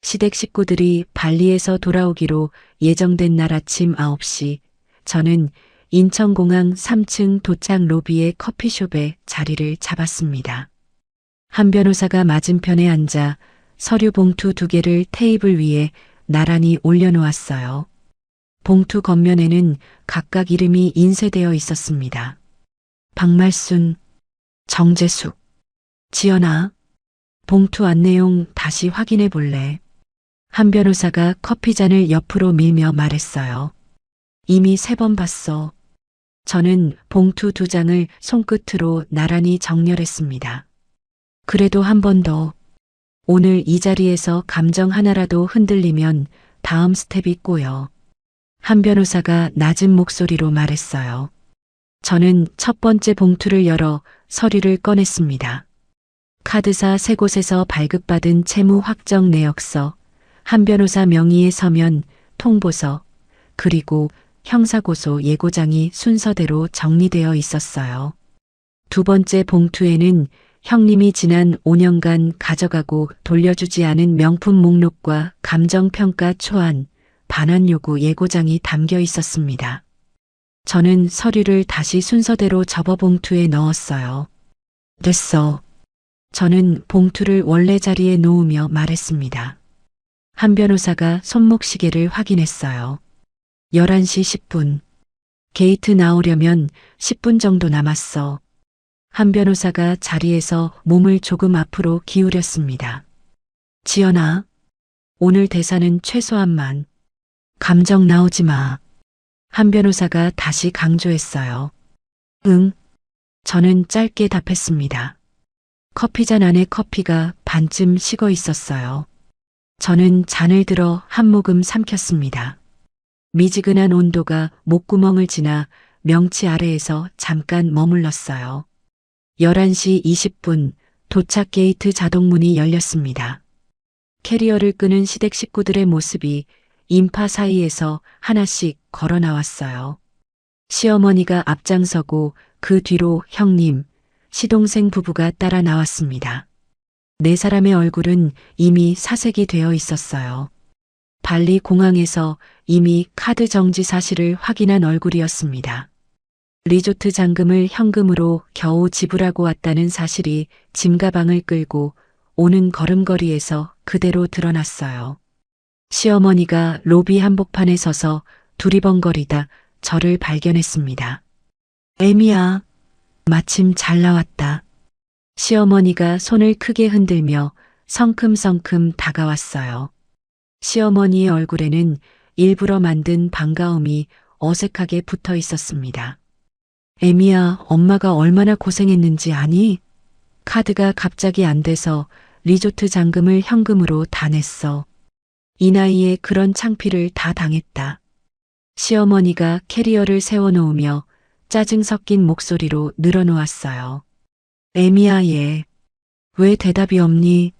시댁 식구들이 발리에서 돌아오기로 예정된 날 아침 9시, 저는 인천공항 3층 도착 로비의 커피숍에 자리를 잡았습니다. 한 변호사가 맞은편에 앉아 서류 봉투 2개를 테이블 위에 나란히 올려놓았어요. 봉투 겉면에는 각각 이름이 인쇄되어 있었습니다. 박말순, 정재숙, 지연아, 봉투 안내용 다시 확인해 볼래? 한 변호사가 커피잔을 옆으로 밀며 말했어요. 이미 3번 봤어. 저는 봉투 2장을 손끝으로 나란히 정렬했습니다. 그래도 한 번 더. 오늘 이 자리에서 감정 하나라도 흔들리면 다음 스텝이 꼬여. 한 변호사가 낮은 목소리로 말했어요. 저는 첫 번째 봉투를 열어 서류를 꺼냈습니다. 카드사 3곳에서 발급받은 채무 확정 내역서, 한 변호사 명의의 서면, 통보서, 그리고 형사고소 예고장이 순서대로 정리되어 있었어요. 두 번째 봉투에는 형님이 지난 5년간 가져가고 돌려주지 않은 명품 목록과 감정평가 초안, 반환 요구 예고장이 담겨 있었습니다. 저는 서류를 다시 순서대로 접어 봉투에 넣었어요. 됐어. 저는 봉투를 원래 자리에 놓으며 말했습니다. 한 변호사가 손목시계를 확인했어요. 11시 10분. 게이트 나오려면 10분 정도 남았어. 한 변호사가 자리에서 몸을 조금 앞으로 기울였습니다. 지연아, 오늘 대사는 최소한만. 감정 나오지 마. 한 변호사가 다시 강조했어요. 응. 저는 짧게 답했습니다. 커피잔 안에 커피가 반쯤 식어 있었어요. 저는 잔을 들어 한 모금 삼켰습니다. 미지근한 온도가 목구멍을 지나 명치 아래에서 잠깐 머물렀어요. 11시 20분 도착 게이트 자동문이 열렸습니다. 캐리어를 끄는 시댁 식구들의 모습이 인파 사이에서 하나씩 걸어 나왔어요. 시어머니가 앞장서고 그 뒤로 형님, 시동생 부부가 따라 나왔습니다. 네 사람의 얼굴은 이미 사색이 되어 있었어요. 발리 공항에서 이미 카드 정지 사실을 확인한 얼굴이었습니다. 리조트 잔금을 현금으로 겨우 지불하고 왔다는 사실이 짐가방을 끌고 오는 걸음걸이에서 그대로 드러났어요. 시어머니가 로비 한복판에 서서 두리번거리다 저를 발견했습니다. 애미야, 마침 잘 나왔다. 시어머니가 손을 크게 흔들며 성큼성큼 다가왔어요. 시어머니의 얼굴에는 일부러 만든 반가움이 어색하게 붙어 있었습니다. 애미야, 엄마가 얼마나 고생했는지 아니? 카드가 갑자기 안 돼서 리조트 잔금을 현금으로 다 냈어. 이 나이에 그런 창피를 다 당했다. 시어머니가 캐리어를 세워놓으며 짜증 섞인 목소리로 늘어놓았어요. 애미야 얘, 왜 대답이 없니?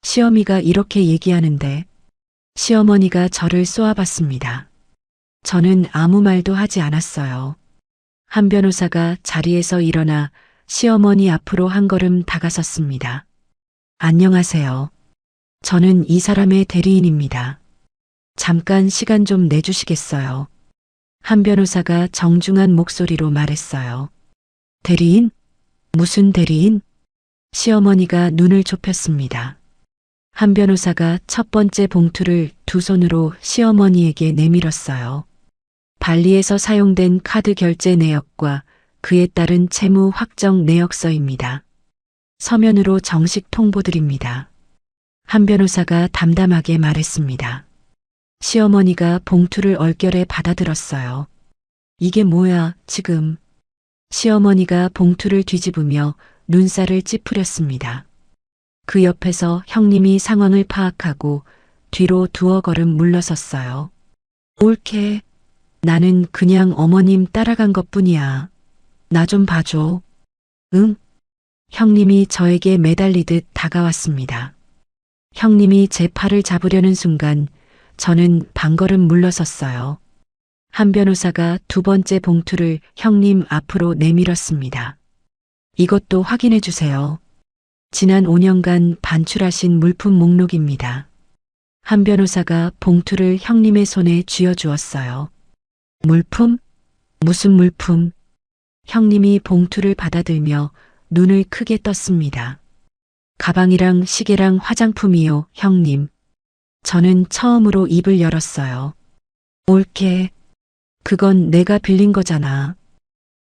시어미가 이렇게 얘기하는데. 시어머니가 저를 쏘아봤습니다. 저는 아무 말도 하지 않았어요. 한 변호사가 자리에서 일어나 시어머니 앞으로 한 걸음 다가섰습니다. 안녕하세요. 저는 이 사람의 대리인입니다. 잠깐 시간 좀 내주시겠어요? 한 변호사가 정중한 목소리로 말했어요. 대리인? 무슨 대리인? 시어머니가 눈을 좁혔습니다. 한 변호사가 첫 번째 봉투를 두 손으로 시어머니에게 내밀었어요. 발리에서 사용된 카드 결제 내역과 그에 따른 채무 확정 내역서입니다. 서면으로 정식 통보드립니다. 한 변호사가 담담하게 말했습니다. 시어머니가 봉투를 얼결에 받아들었어요. 이게 뭐야, 지금. 시어머니가 봉투를 뒤집으며 눈살을 찌푸렸습니다. 그 옆에서 형님이 상황을 파악하고 뒤로 두어 걸음 물러섰어요. 옳게. 나는 그냥 어머님 따라간 것뿐이야. 나 좀 봐줘. 응? 형님이 저에게 매달리듯 다가왔습니다. 형님이 제 팔을 잡으려는 순간 저는 반걸음 물러섰어요. 한 변호사가 두 번째 봉투를 형님 앞으로 내밀었습니다. 이것도 확인해 주세요. 지난 5년간 반출하신 물품 목록입니다. 한 변호사가 봉투를 형님의 손에 쥐어주었어요. 물품? 무슨 물품? 형님이 봉투를 받아들며 눈을 크게 떴습니다. 가방이랑 시계랑 화장품이요, 형님. 저는 처음으로 입을 열었어요. 옳게. 그건 내가 빌린 거잖아.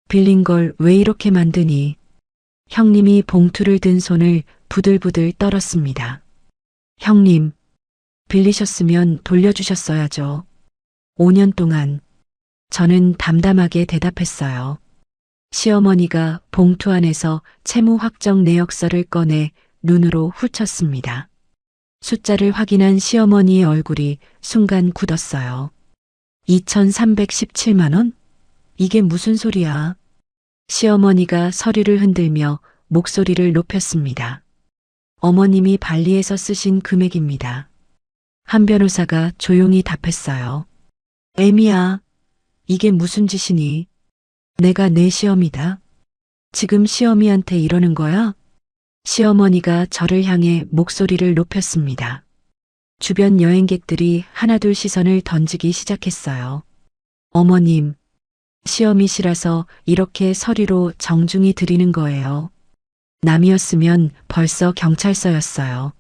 빌린 걸 왜 이렇게 만드니? 형님이 봉투를 든 손을 부들부들 떨었습니다. 형님, 빌리셨으면 돌려주셨어야죠. 5년 동안. 저는 담담하게 대답했어요. 시어머니가 봉투 안에서 채무 확정 내역서를 꺼내 눈으로 훑쳤습니다. 숫자를 확인한 시어머니의 얼굴이 순간 굳었어요. 2,317만 원? 이게 무슨 소리야? 시어머니가 서류를 흔들며 목소리를 높였습니다. 어머님이 발리에서 쓰신 금액입니다. 한 변호사가 조용히 답했어요. 애미야, 이게 무슨 짓이니? 내가 내 시어미다. 지금 시어미한테 이러는 거야? 시어머니가 저를 향해 목소리를 높였습니다. 주변 여행객들이 하나둘 시선을 던지기 시작했어요. 어머님, 시어미시라서 이렇게 서류로 정중히 드리는 거예요. 남이었으면 벌써 경찰서였어요.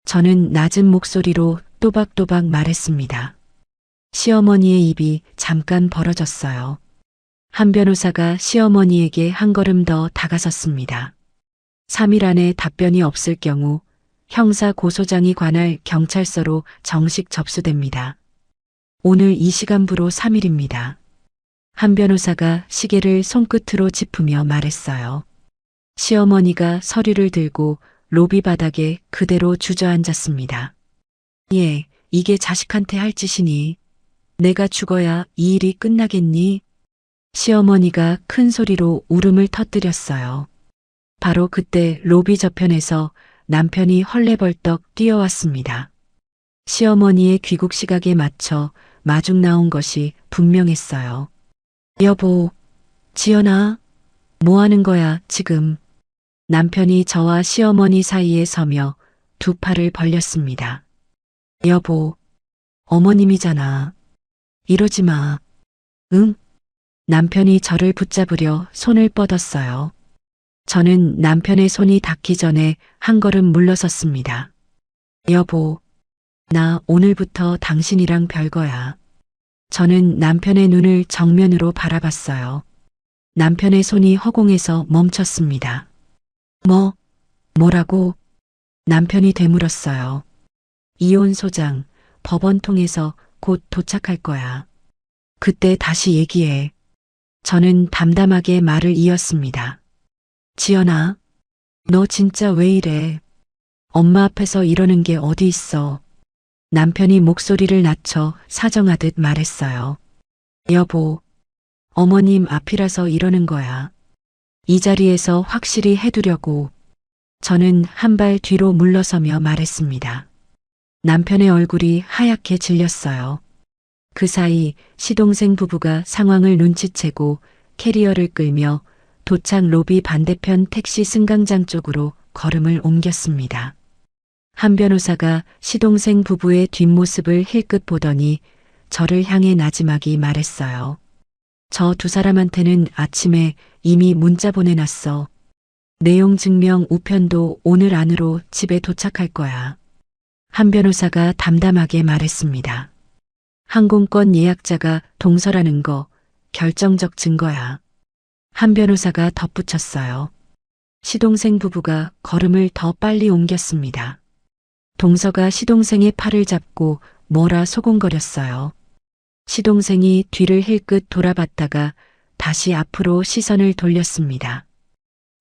저는 낮은 목소리로 또박또박 말했습니다. 시어머니의 입이 잠깐 벌어졌어요. 한 변호사가 시어머니에게 한 걸음 더 다가섰습니다. 3일 안에 답변이 없을 경우 형사 고소장이 관할 경찰서로 정식 접수됩니다. 오늘 이 시간부로 3일입니다. 한 변호사가 시계를 손끝으로 짚으며 말했어요. 시어머니가 서류를 들고 로비 바닥에 그대로 주저앉았습니다. 예, 이게 자식한테 할 짓이니? 내가 죽어야 이 일이 끝나겠니? 시어머니가 큰 소리로 울음을 터뜨렸어요. 바로 그때 로비 저편에서 남편이 헐레벌떡 뛰어왔습니다. 시어머니의 귀국 시각에 맞춰 마중 나온 것이 분명했어요. 여보, 지연아, 뭐 하는 거야, 지금? 남편이 저와 시어머니 사이에 서며 두 팔을 벌렸습니다. 여보, 어머님이잖아. 이러지 마. 응? 남편이 저를 붙잡으려 손을 뻗었어요. 저는 남편의 손이 닿기 전에 한 걸음 물러섰습니다. 여보, 나 오늘부터 당신이랑 별거야. 저는 남편의 눈을 정면으로 바라봤어요. 남편의 손이 허공에서 멈췄습니다. 뭐라고? 남편이 되물었어요. 이혼 소장, 법원 통해서 곧 도착할 거야. 그때 다시 얘기해. 저는 담담하게 말을 이었습니다. 지연아, 너 진짜 왜 이래? 엄마 앞에서 이러는 게 어디 있어? 남편이 목소리를 낮춰 사정하듯 말했어요. 여보, 어머님 앞이라서 이러는 거야. 이 자리에서 확실히 해두려고. 저는 한 발 뒤로 물러서며 말했습니다. 남편의 얼굴이 하얗게 질렸어요. 그 사이 시동생 부부가 상황을 눈치채고 캐리어를 끌며 도착 로비 반대편 택시 승강장 쪽으로 걸음을 옮겼습니다. 한 변호사가 시동생 부부의 뒷모습을 힐끗 보더니 저를 향해 나지막이 말했어요. 저 두 사람한테는 아침에 이미 문자 보내놨어. 내용 증명 우편도 오늘 안으로 집에 도착할 거야. 한 변호사가 담담하게 말했습니다. 항공권 예약자가 동서라는 거 결정적 증거야. 한 변호사가 덧붙였어요. 시동생 부부가 걸음을 더 빨리 옮겼습니다. 동서가 시동생의 팔을 잡고 뭐라 소곤거렸어요. 시동생이 뒤를 힐끗 돌아봤다가 다시 앞으로 시선을 돌렸습니다.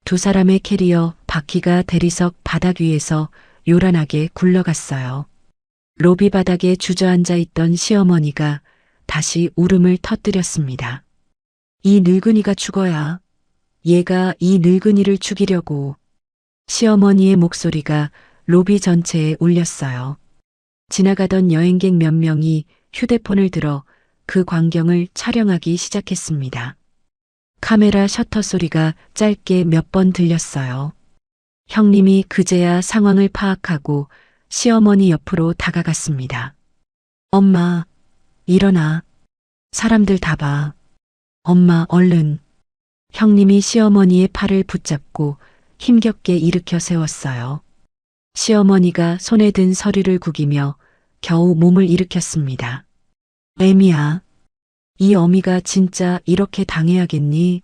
두 사람의 캐리어 바퀴가 대리석 바닥 위에서 요란하게 굴러갔어요. 로비 바닥에 주저앉아 있던 시어머니가 다시 울음을 터뜨렸습니다. 이 늙은이가 죽어야. 얘가 이 늙은이를 죽이려고. 시어머니의 목소리가 로비 전체에 울렸어요. 지나가던 여행객 몇 명이 휴대폰을 들어 그 광경을 촬영하기 시작했습니다. 카메라 셔터 소리가 짧게 몇 번 들렸어요. 형님이 그제야 상황을 파악하고 시어머니 옆으로 다가갔습니다. 엄마, 일어나. 사람들 다 봐. 엄마, 얼른. 형님이 시어머니의 팔을 붙잡고 힘겹게 일으켜 세웠어요. 시어머니가 손에 든 서류를 구기며 겨우 몸을 일으켰습니다. 애미야, 이 어미가 진짜 이렇게 당해야겠니?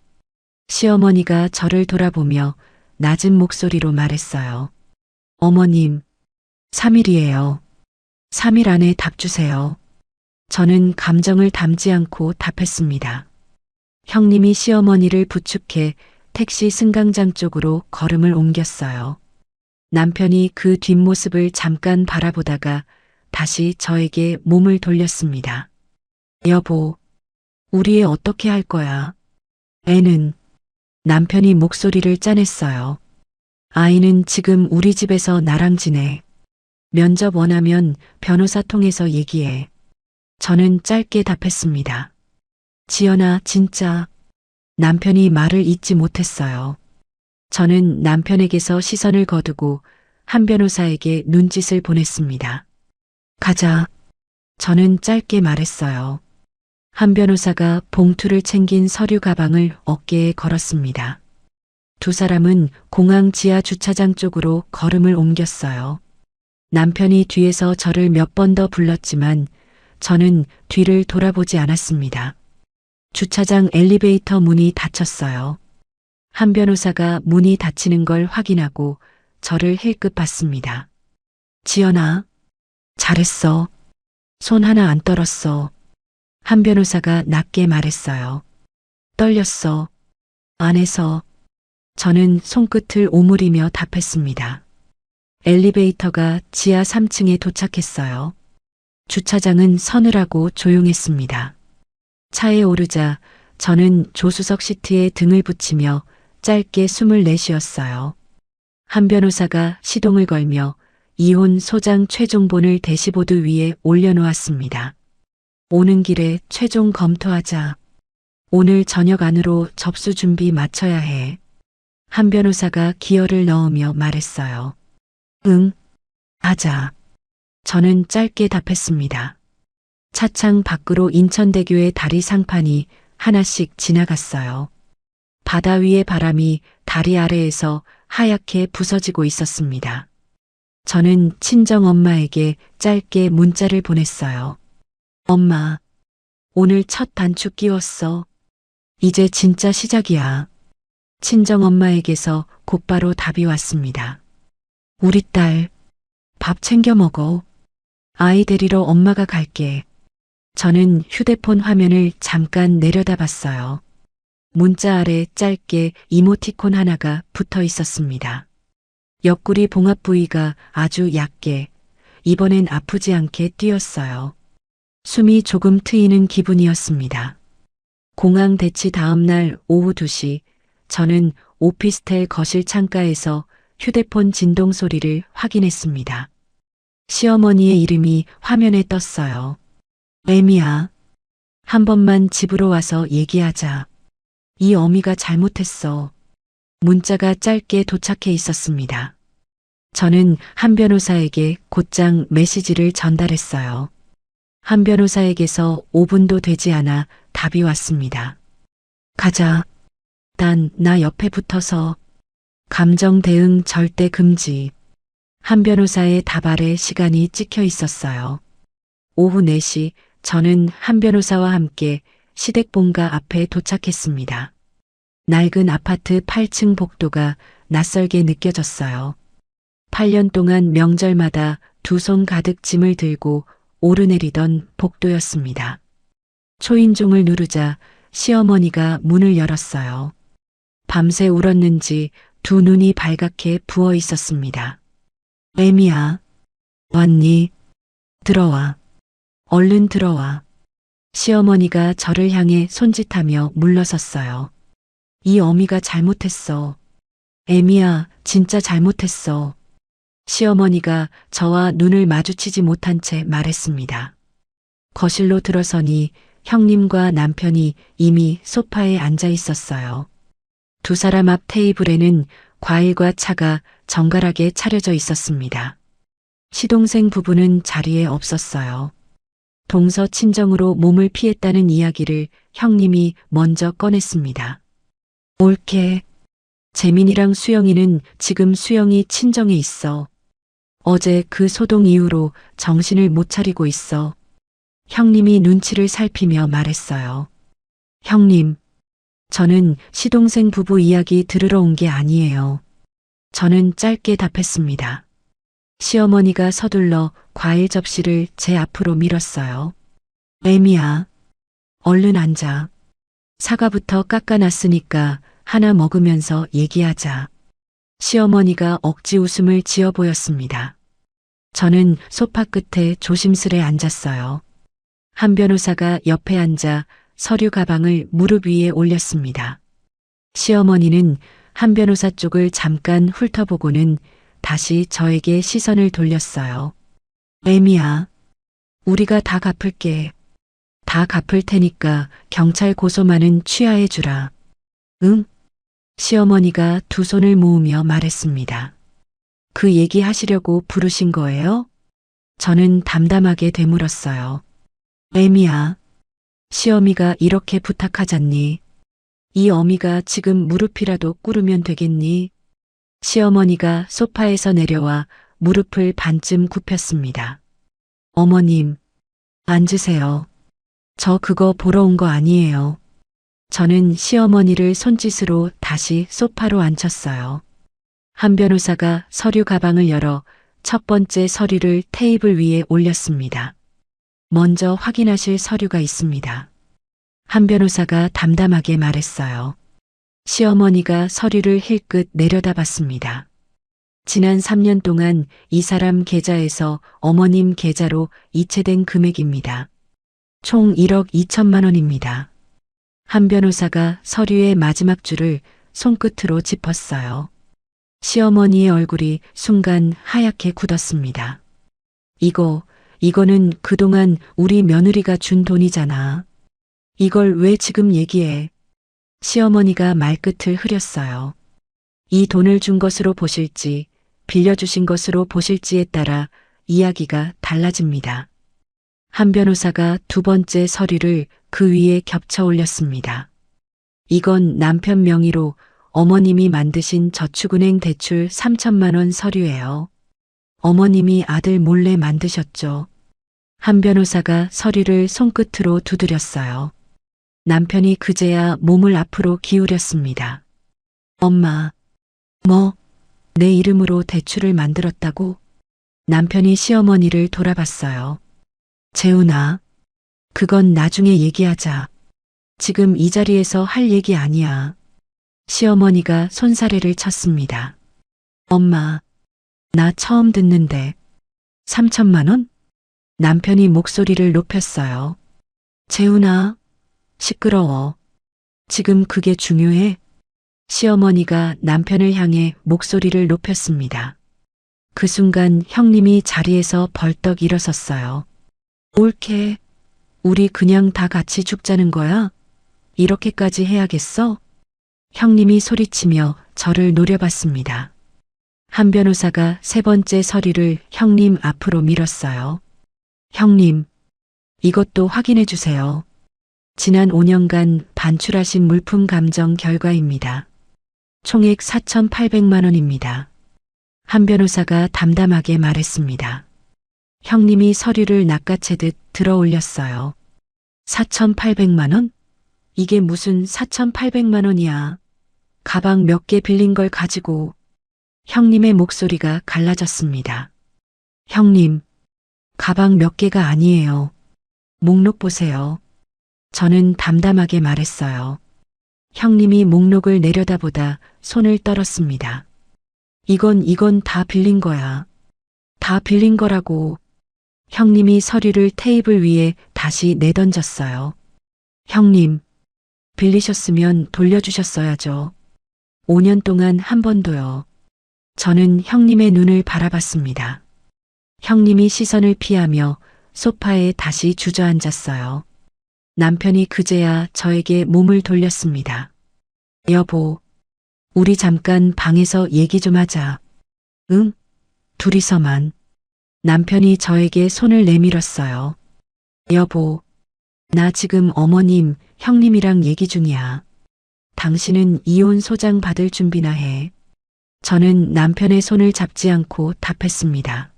시어머니가 저를 돌아보며 낮은 목소리로 말했어요. 어머님, 3일이에요. 3일 안에 답 주세요. 저는 감정을 담지 않고 답했습니다. 형님이 시어머니를 부축해 택시 승강장 쪽으로 걸음을 옮겼어요. 남편이 그 뒷모습을 잠깐 바라보다가 다시 저에게 몸을 돌렸습니다. 여보, 우리 애 어떻게 할 거야? 애는? 남편이 목소리를 짜냈어요. 아이는 지금 우리 집에서 나랑 지내. 면접 원하면 변호사 통해서 얘기해. 저는 짧게 답했습니다. 지연아, 진짜. 남편이 말을 잇지 못했어요. 저는 남편에게서 시선을 거두고 한 변호사에게 눈짓을 보냈습니다. 가자. 저는 짧게 말했어요. 한 변호사가 봉투를 챙긴 서류 가방을 어깨에 걸었습니다. 두 사람은 공항 지하 주차장 쪽으로 걸음을 옮겼어요. 남편이 뒤에서 저를 몇 번 더 불렀지만 저는 뒤를 돌아보지 않았습니다. 주차장 엘리베이터 문이 닫혔어요. 한 변호사가 문이 닫히는 걸 확인하고 저를 힐끗 봤습니다. 지연아, 잘했어. 손 하나 안 떨었어. 한 변호사가 낮게 말했어요. 떨렸어. 안에서. 저는 손끝을 오므리며 답했습니다. 엘리베이터가 지하 3층에 도착했어요. 주차장은 서늘하고 조용했습니다. 차에 오르자 저는 조수석 시트에 등을 붙이며 짧게 숨을 내쉬었어요. 한 변호사가 시동을 걸며 이혼 소장 최종본을 대시보드 위에 올려놓았습니다. 오는 길에 최종 검토하자. 오늘 저녁 안으로 접수 준비 마쳐야 해. 한 변호사가 기어를 넣으며 말했어요. 응, 하자. 저는 짧게 답했습니다. 차창 밖으로 인천대교의 다리 상판이 하나씩 지나갔어요. 바다 위의 바람이 다리 아래에서 하얗게 부서지고 있었습니다. 저는 친정 엄마에게 짧게 문자를 보냈어요. 엄마, 오늘 첫 단축 끼웠어. 이제 진짜 시작이야. 친정 엄마에게서 곧바로 답이 왔습니다. 우리 딸, 밥 챙겨 먹어. 아이 데리러 엄마가 갈게. 저는 휴대폰 화면을 잠깐 내려다봤어요. 문자 아래 짧게 이모티콘 하나가 붙어 있었습니다. 옆구리 봉합 부위가 아주 얕게, 이번엔 아프지 않게 뛰었어요. 숨이 조금 트이는 기분이었습니다. 공항 대치 다음 날 오후 2시, 저는 오피스텔 거실 창가에서 휴대폰 진동 소리를 확인했습니다. 시어머니의 이름이 화면에 떴어요. 애미야, 한 번만 집으로 와서 얘기하자. 이 어미가 잘못했어. 문자가 짧게 도착해 있었습니다. 저는 한 변호사에게 곧장 메시지를 전달했어요. 한 변호사에게서 5분도 되지 않아 답이 왔습니다. 가자. 나 옆에 붙어서. 감정 대응 절대 금지. 한 변호사의 답 아래 시간이 찍혀 있었어요. 오후 4시 저는 한 변호사와 함께 시댁본가 앞에 도착했습니다. 낡은 아파트 8층 복도가 낯설게 느껴졌어요. 8년 동안 명절마다 두 손 가득 짐을 들고 오르내리던 복도였습니다. 초인종을 누르자 시어머니가 문을 열었어요. 밤새 울었는지 두 눈이 발갛게 부어 있었습니다. 애미야, 왔니? 들어와. 얼른 들어와. 시어머니가 저를 향해 손짓하며 물러섰어요. 이 어미가 잘못했어. 애미야, 진짜 잘못했어. 시어머니가 저와 눈을 마주치지 못한 채 말했습니다. 거실로 들어서니 형님과 남편이 이미 소파에 앉아 있었어요. 두 사람 앞 테이블에는 과일과 차가 정갈하게 차려져 있었습니다. 시동생 부부는 자리에 없었어요. 동서 친정으로 몸을 피했다는 이야기를 형님이 먼저 꺼냈습니다. 옳게. 재민이랑 수영이는 지금 수영이 친정에 있어. 어제 그 소동 이후로 정신을 못 차리고 있어. 형님이 눈치를 살피며 말했어요. 형님, 저는 시동생 부부 이야기 들으러 온 게 아니에요. 저는 짧게 답했습니다. 시어머니가 서둘러 과일 접시를 제 앞으로 밀었어요. 애미야, 얼른 앉아. 사과부터 깎아놨으니까 하나 먹으면서 얘기하자. 시어머니가 억지 웃음을 지어 보였습니다. 저는 소파 끝에 조심스레 앉았어요. 한 변호사가 옆에 앉아 서류 가방을 무릎 위에 올렸습니다. 시어머니는 한 변호사 쪽을 잠깐 훑어보고는 다시 저에게 시선을 돌렸어요. 애미야, 우리가 다 갚을게. 다 갚을 테니까 경찰 고소만은 취하해 주라. 응? 시어머니가 두 손을 모으며 말했습니다. 그 얘기 하시려고 부르신 거예요? 저는 담담하게 되물었어요. 애미야, 시어미가 이렇게 부탁하잖니. 이 어미가 지금 무릎이라도 꿇으면 되겠니? 시어머니가 소파에서 내려와 무릎을 반쯤 굽혔습니다. 어머님, 앉으세요. 저 그거 보러 온 거 아니에요. 저는 시어머니를 손짓으로 다시 소파로 앉혔어요. 한 변호사가 서류 가방을 열어 첫 번째 서류를 테이블 위에 올렸습니다. 먼저 확인하실 서류가 있습니다. 한 변호사가 담담하게 말했어요. 시어머니가 서류를 힐끗 내려다봤습니다. 지난 3년 동안 이 사람 계좌에서 어머님 계좌로 이체된 금액입니다. 총 1억 2천만 원입니다. 한 변호사가 서류의 마지막 줄을 손끝으로 짚었어요. 시어머니의 얼굴이 순간 하얗게 굳었습니다. 이거는 그동안 우리 며느리가 준 돈이잖아. 이걸 왜 지금 얘기해? 시어머니가 말끝을 흐렸어요. 이 돈을 준 것으로 보실지 빌려주신 것으로 보실지에 따라 이야기가 달라집니다. 한 변호사가 두 번째 서류를 그 위에 겹쳐 올렸습니다. 이건 남편 명의로 어머님이 만드신 저축은행 대출 3천만 원 서류예요. 어머님이 아들 몰래 만드셨죠. 한 변호사가 서류를 손끝으로 두드렸어요. 남편이 그제야 몸을 앞으로 기울였습니다. 엄마, 내 이름으로 대출을 만들었다고? 남편이 시어머니를 돌아봤어요. 재훈아, 그건 나중에 얘기하자. 지금 이 자리에서 할 얘기 아니야. 시어머니가 손사래를 쳤습니다. 엄마, 나 처음 듣는데 3천만 원? 남편이 목소리를 높였어요. 재훈아, 시끄러워. 지금 그게 중요해? 시어머니가 남편을 향해 목소리를 높였습니다. 그 순간 형님이 자리에서 벌떡 일어섰어요. 옳게, 우리 그냥 다 같이 죽자는 거야? 이렇게까지 해야겠어? 형님이 소리치며 저를 노려봤습니다. 한 변호사가 세 번째 서류를 형님 앞으로 밀었어요. 형님, 이것도 확인해 주세요. 지난 5년간 반출하신 물품 감정 결과입니다. 총액 4,800만 원입니다. 한 변호사가 담담하게 말했습니다. 형님이 서류를 낚아채듯 들어 올렸어요. 4,800만 원? 이게 무슨 4,800만 원이야. 가방 몇 개 빌린 걸 가지고. 형님의 목소리가 갈라졌습니다. 형님, 가방 몇 개가 아니에요. 목록 보세요. 저는 담담하게 말했어요. 형님이 목록을 내려다보다 손을 떨었습니다. 이건 다 빌린 거야. 다 빌린 거라고. 형님이 서류를 테이블 위에 다시 내던졌어요. 형님, 빌리셨으면 돌려주셨어야죠. 5년 동안 한 번도요. 저는 형님의 눈을 바라봤습니다. 형님이 시선을 피하며 소파에 다시 주저앉았어요. 남편이 그제야 저에게 몸을 돌렸습니다. 여보, 우리 잠깐 방에서 얘기 좀 하자. 응? 둘이서만. 남편이 저에게 손을 내밀었어요. 여보, 나 지금 어머님, 형님이랑 얘기 중이야. 당신은 이혼 소장 받을 준비나 해. 저는 남편의 손을 잡지 않고 답했습니다.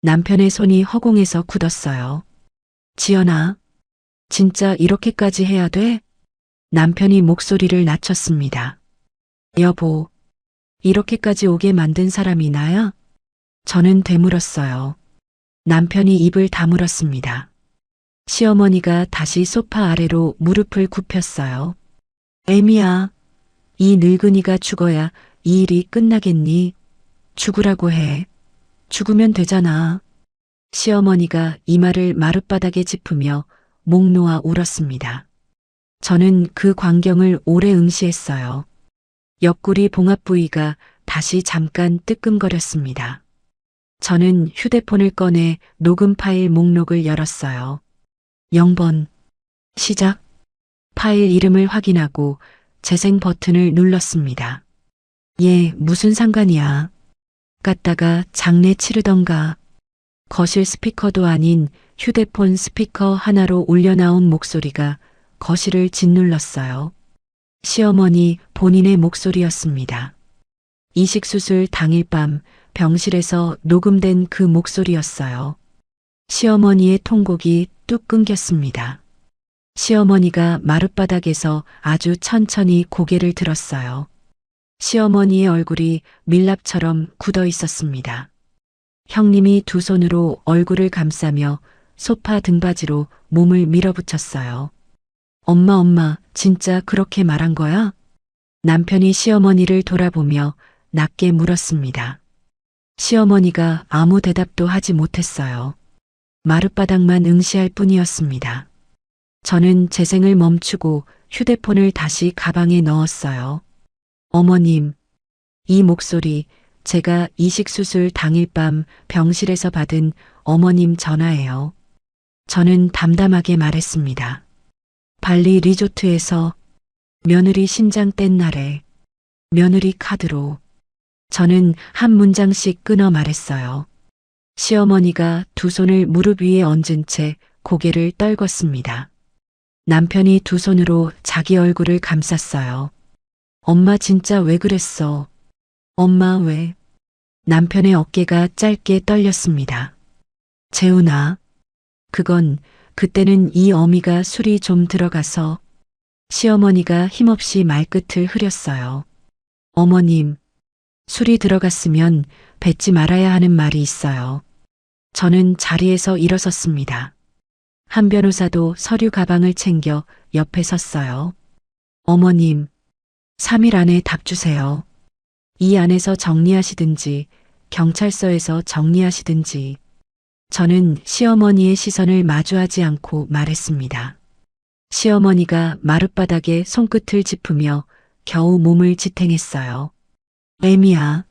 남편의 손이 허공에서 굳었어요. 지연아, 진짜 이렇게까지 해야 돼? 남편이 목소리를 낮췄습니다. 여보, 이렇게까지 오게 만든 사람이 나야? 저는 되물었어요. 남편이 입을 다물었습니다. 시어머니가 다시 소파 아래로 무릎을 굽혔어요. 애미야, 이 늙은이가 죽어야 이 일이 끝나겠니? 죽으라고 해. 죽으면 되잖아. 시어머니가 이마를 마룻바닥에 짚으며 목 놓아 울었습니다. 저는 그 광경을 오래 응시했어요. 옆구리 봉합 부위가 다시 잠깐 뜨끔거렸습니다. 저는 휴대폰을 꺼내 녹음 파일 목록을 열었어요. 0번. 시작. 파일 이름을 확인하고 재생 버튼을 눌렀습니다. 얘 무슨 상관이야. 갔다가 장례 치르던가. 거실 스피커도 아닌 휴대폰 스피커 하나로 울려나온 목소리가 거실을 짓눌렀어요. 시어머니 본인의 목소리였습니다. 이식수술 당일 밤 병실에서 녹음된 그 목소리였어요. 시어머니의 통곡이 뚝 끊겼습니다. 시어머니가 마룻바닥에서 아주 천천히 고개를 들었어요. 시어머니의 얼굴이 밀랍처럼 굳어 있었습니다. 형님이 두 손으로 얼굴을 감싸며 소파 등받이로 몸을 밀어붙였어요. 엄마, 진짜 그렇게 말한 거야? 남편이 시어머니를 돌아보며 낮게 물었습니다. 시어머니가 아무 대답도 하지 못했어요. 마룻바닥만 응시할 뿐이었습니다. 저는 재생을 멈추고 휴대폰을 다시 가방에 넣었어요. 어머님, 이 목소리 제가 이식수술 당일 밤 병실에서 받은 어머님 전화예요. 저는 담담하게 말했습니다. 발리 리조트에서 며느리 심장 뗀 날에 며느리 카드로. 저는 한 문장씩 끊어 말했어요. 시어머니가 두 손을 무릎 위에 얹은 채 고개를 떨궜습니다. 남편이 두 손으로 자기 얼굴을 감쌌어요. 엄마 진짜 왜 그랬어? 엄마 왜? 남편의 어깨가 짧게 떨렸습니다. 재훈아, 그때는 이 어미가 술이 좀 들어가서 시어머니가 힘없이 말끝을 흐렸어요. 어머님, 술이 들어갔으면 뱉지 말아야 하는 말이 있어요. 저는 자리에서 일어섰습니다. 한 변호사도 서류 가방을 챙겨 옆에 섰어요. 어머님, 3일 안에 답 주세요. 이 안에서 정리하시든지 경찰서에서 정리하시든지. 저는 시어머니의 시선을 마주하지 않고 말했습니다. 시어머니가 마룻바닥에 손끝을 짚으며 겨우 몸을 지탱했어요. 애미야,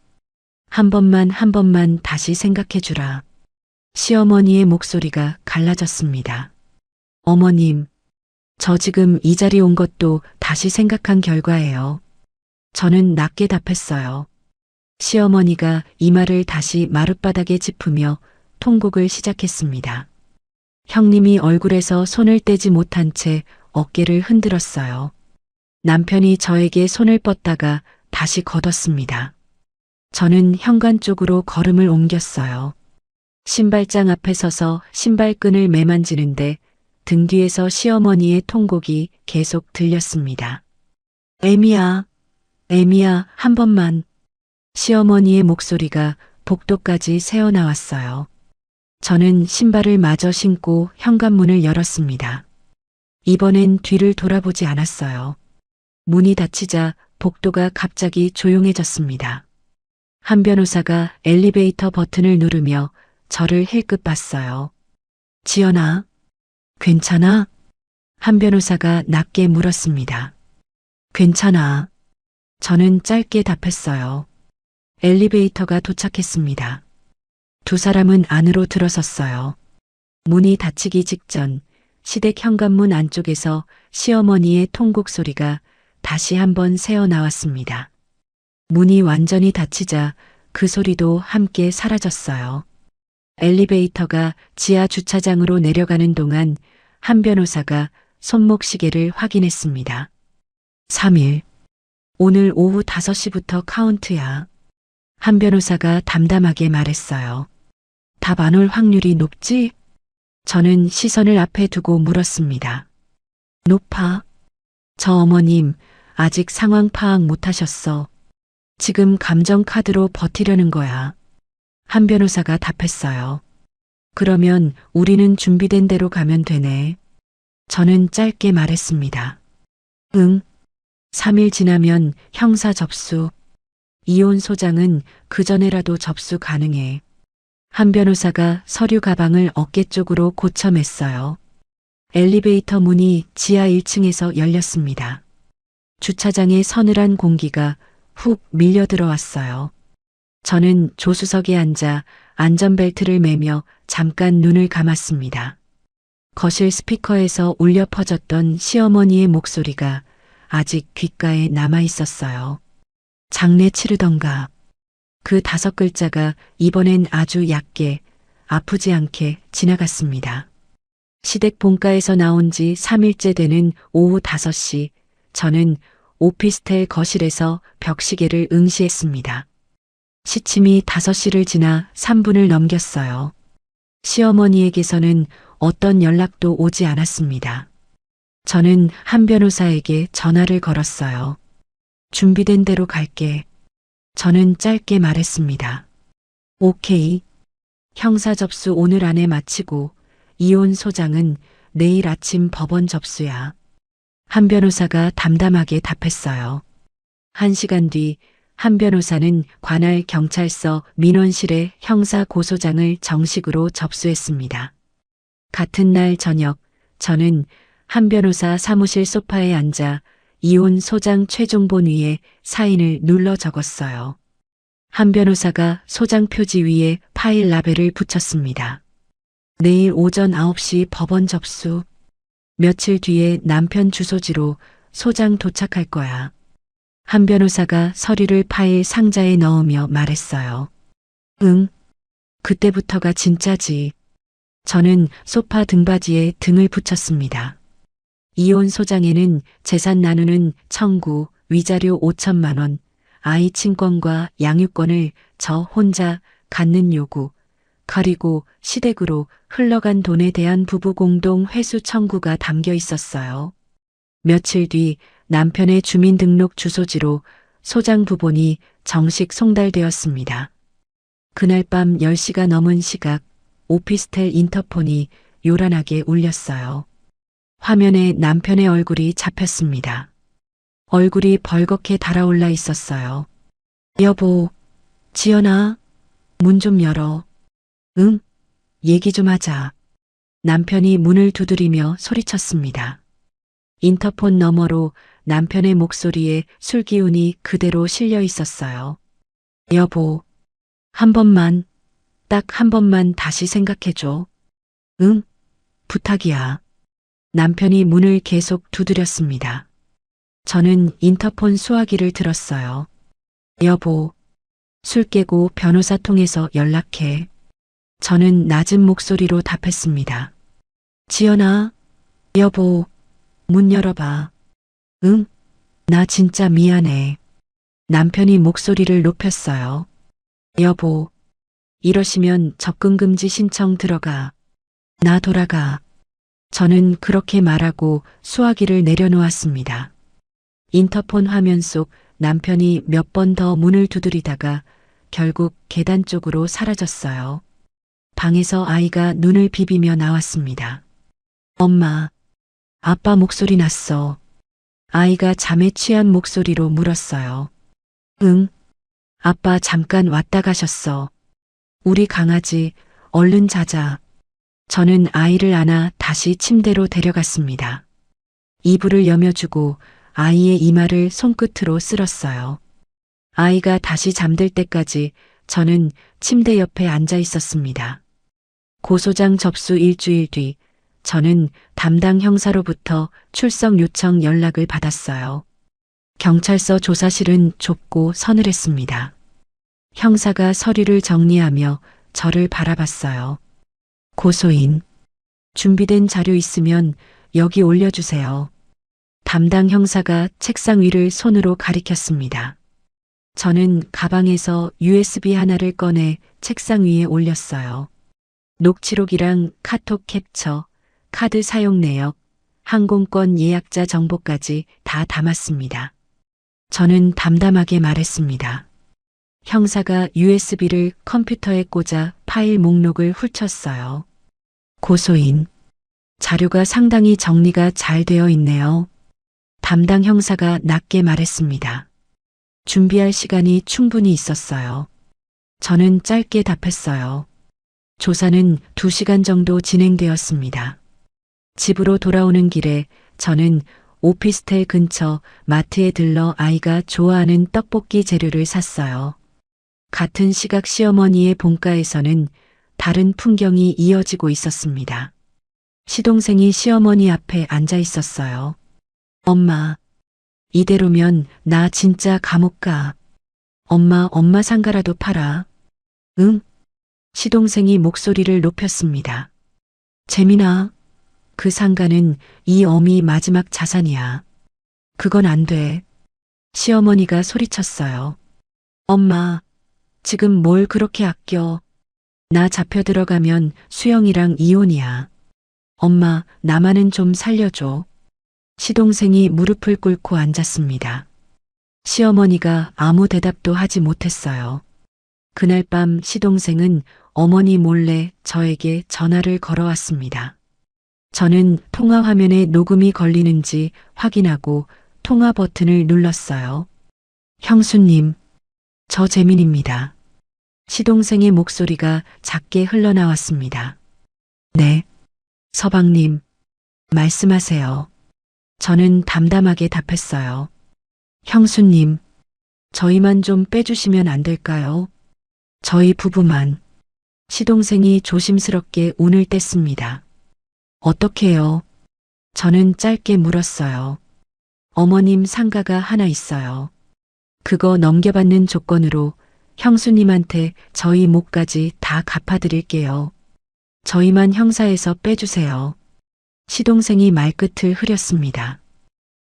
한 번만 다시 생각해 주라. 시어머니의 목소리가 갈라졌습니다. 어머님, 저 지금 이 자리 온 것도 다시 생각한 결과예요. 저는 낮게 답했어요. 시어머니가 이마를 다시 마룻바닥에 짚으며 통곡을 시작했습니다. 형님이 얼굴에서 손을 떼지 못한 채 어깨를 흔들었어요. 남편이 저에게 손을 뻗다가 다시 걷었습니다. 저는 현관 쪽으로 걸음을 옮겼어요. 신발장 앞에 서서 신발끈을 매만지는데 등 뒤에서 시어머니의 통곡이 계속 들렸습니다. 애미야, 한 번만. 시어머니의 목소리가 복도까지 새어나왔어요. 저는 신발을 마저 신고 현관문을 열었습니다. 이번엔 뒤를 돌아보지 않았어요. 문이 닫히자 복도가 갑자기 조용해졌습니다. 한 변호사가 엘리베이터 버튼을 누르며 저를 힐끗 봤어요. 지연아, 괜찮아? 한 변호사가 낮게 물었습니다. 괜찮아. 저는 짧게 답했어요. 엘리베이터가 도착했습니다. 두 사람은 안으로 들어섰어요. 문이 닫히기 직전 시댁 현관문 안쪽에서 시어머니의 통곡 소리가 다시 한번 새어 나왔습니다. 문이 완전히 닫히자 그 소리도 함께 사라졌어요. 엘리베이터가 지하 주차장으로 내려가는 동안 한 변호사가 손목 시계를 확인했습니다. 3일. 오늘 오후 5시부터 카운트야. 한 변호사가 담담하게 말했어요. 답 안 올 확률이 높지? 저는 시선을 앞에 두고 물었습니다. 높아. 저 어머님 아직 상황 파악 못 하셨어. 지금 감정 카드로 버티려는 거야. 한 변호사가 답했어요. 그러면 우리는 준비된 대로 가면 되네. 저는 짧게 말했습니다. 응. 3일 지나면 형사 접수. 이혼 소장은 그전에라도 접수 가능해. 한 변호사가 서류 가방을 어깨 쪽으로 고쳐 맸어요. 엘리베이터 문이 지하 1층에서 열렸습니다. 주차장의 서늘한 공기가 훅 밀려 들어왔어요. 저는 조수석에 앉아 안전벨트를 매며 잠깐 눈을 감았습니다. 거실 스피커에서 울려 퍼졌던 시어머니의 목소리가 아직 귓가에 남아 있었어요. 장례 치르던가. 그 5글자가 이번엔 아주 얕게, 아프지 않게 지나갔습니다. 시댁 본가에서 나온 지 3일째 되는 오후 5시, 저는 오피스텔 거실에서 벽시계를 응시했습니다. 시침이 5시를 지나 3분을 넘겼어요. 시어머니에게서는 어떤 연락도 오지 않았습니다. 저는 한 변호사에게 전화를 걸었어요. 준비된 대로 갈게. 저는 짧게 말했습니다. 오케이. 형사 접수 오늘 안에 마치고 이혼 소장은 내일 아침 법원 접수야. 한 변호사가 담담하게 답했어요. 1시간 뒤 한 변호사는 관할 경찰서 민원실에 형사 고소장을 정식으로 접수했습니다. 같은 날 저녁 저는 한 변호사 사무실 소파에 앉아 이혼 소장 최종본 위에 사인을 눌러 적었어요. 한 변호사가 소장 표지 위에 파일 라벨을 붙였습니다. 내일 오전 9시 법원 접수. 며칠 뒤에 남편 주소지로 소장 도착할 거야. 한 변호사가 서류를 파일 상자에 넣으며 말했어요. 응, 그때부터가 진짜지. 저는 소파 등받이에 등을 붙였습니다. 이혼 소장에는 재산 나누는 청구, 위자료 5천만 원, 아이 친권과 양육권을 저 혼자 갖는 요구, 그리고 시댁으로 흘러간 돈에 대한 부부 공동 회수 청구가 담겨 있었어요. 며칠 뒤 남편의 주민등록 주소지로 소장 부본이 정식 송달되었습니다. 그날 밤 10시가 넘은 시각 오피스텔 인터폰이 요란하게 울렸어요. 화면에 남편의 얼굴이 잡혔습니다. 얼굴이 벌겋게 달아올라 있었어요. 여보, 지연아, 문 좀 열어. 응? 얘기 좀 하자. 남편이 문을 두드리며 소리쳤습니다. 인터폰 너머로 남편의 목소리에 술기운이 그대로 실려 있었어요. 여보, 한 번만, 딱 한 번만 다시 생각해줘. 응? 부탁이야. 남편이 문을 계속 두드렸습니다. 저는 인터폰 수화기를 들었어요. 여보, 술 깨고 변호사 통해서 연락해. 저는 낮은 목소리로 답했습니다. 지연아, 여보, 문 열어봐. 응? 나 진짜 미안해. 남편이 목소리를 높였어요. 여보, 이러시면 접근금지 신청 들어가. 나 돌아가. 저는 그렇게 말하고 수화기를 내려놓았습니다. 인터폰 화면 속 남편이 몇 번 더 문을 두드리다가 결국 계단 쪽으로 사라졌어요. 방에서 아이가 눈을 비비며 나왔습니다. 엄마, 아빠 목소리 났어. 아이가 잠에 취한 목소리로 물었어요. 응, 아빠 잠깐 왔다 가셨어. 우리 강아지, 얼른 자자. 저는 아이를 안아 다시 침대로 데려갔습니다. 이불을 여며주고 아이의 이마를 손끝으로 쓸었어요. 아이가 다시 잠들 때까지 저는 침대 옆에 앉아 있었습니다. 고소장 접수 일주일 뒤 저는 담당 형사로부터 출석 요청 연락을 받았어요. 경찰서 조사실은 좁고 서늘했습니다. 형사가 서류를 정리하며 저를 바라봤어요. 고소인, 준비된 자료 있으면 여기 올려주세요. 담당 형사가 책상 위를 손으로 가리켰습니다. 저는 가방에서 USB 하나를 꺼내 책상 위에 올렸어요. 녹취록이랑 카톡 캡처, 카드 사용 내역, 항공권 예약자 정보까지 다 담았습니다. 저는 담담하게 말했습니다. 형사가 USB를 컴퓨터에 꽂아 파일 목록을 훑었어요. 고소인, 자료가 상당히 정리가 잘 되어 있네요. 담당 형사가 낮게 말했습니다. 준비할 시간이 충분히 있었어요. 저는 짧게 답했어요. 조사는 2시간 정도 진행되었습니다. 집으로 돌아오는 길에 저는 오피스텔 근처 마트에 들러 아이가 좋아하는 떡볶이 재료를 샀어요. 같은 시각 시어머니의 본가에서는 다른 풍경이 이어지고 있었습니다. 시동생이 시어머니 앞에 앉아 있었어요. 엄마, 이대로면 나 진짜 감옥 가. 엄마 상가라도 팔아. 응? 시동생이 목소리를 높였습니다. 재민아, 그 상가는 이 어미 마지막 자산이야. 그건 안 돼. 시어머니가 소리쳤어요. 엄마, 지금 뭘 그렇게 아껴. 나 잡혀 들어가면 수영이랑 이혼이야. 엄마, 나만은 좀 살려줘. 시동생이 무릎을 꿇고 앉았습니다. 시어머니가 아무 대답도 하지 못했어요. 그날 밤 시동생은 어머니 몰래 저에게 전화를 걸어왔습니다. 저는 통화 화면에 녹음이 걸리는지 확인하고 통화 버튼을 눌렀어요. 형수님, 저 재민입니다. 시동생의 목소리가 작게 흘러나왔습니다. 네. 서방님, 말씀하세요. 저는 담담하게 답했어요. 형수님, 저희만 좀 빼주시면 안 될까요? 저희 부부만. 시동생이 조심스럽게 운을 뗐습니다. 어떻게요? 저는 짧게 물었어요. 어머님 상가가 하나 있어요. 그거 넘겨받는 조건으로 형수님한테 저희 몫까지 다 갚아드릴게요. 저희만 형사에서 빼주세요. 시동생이 말끝을 흐렸습니다.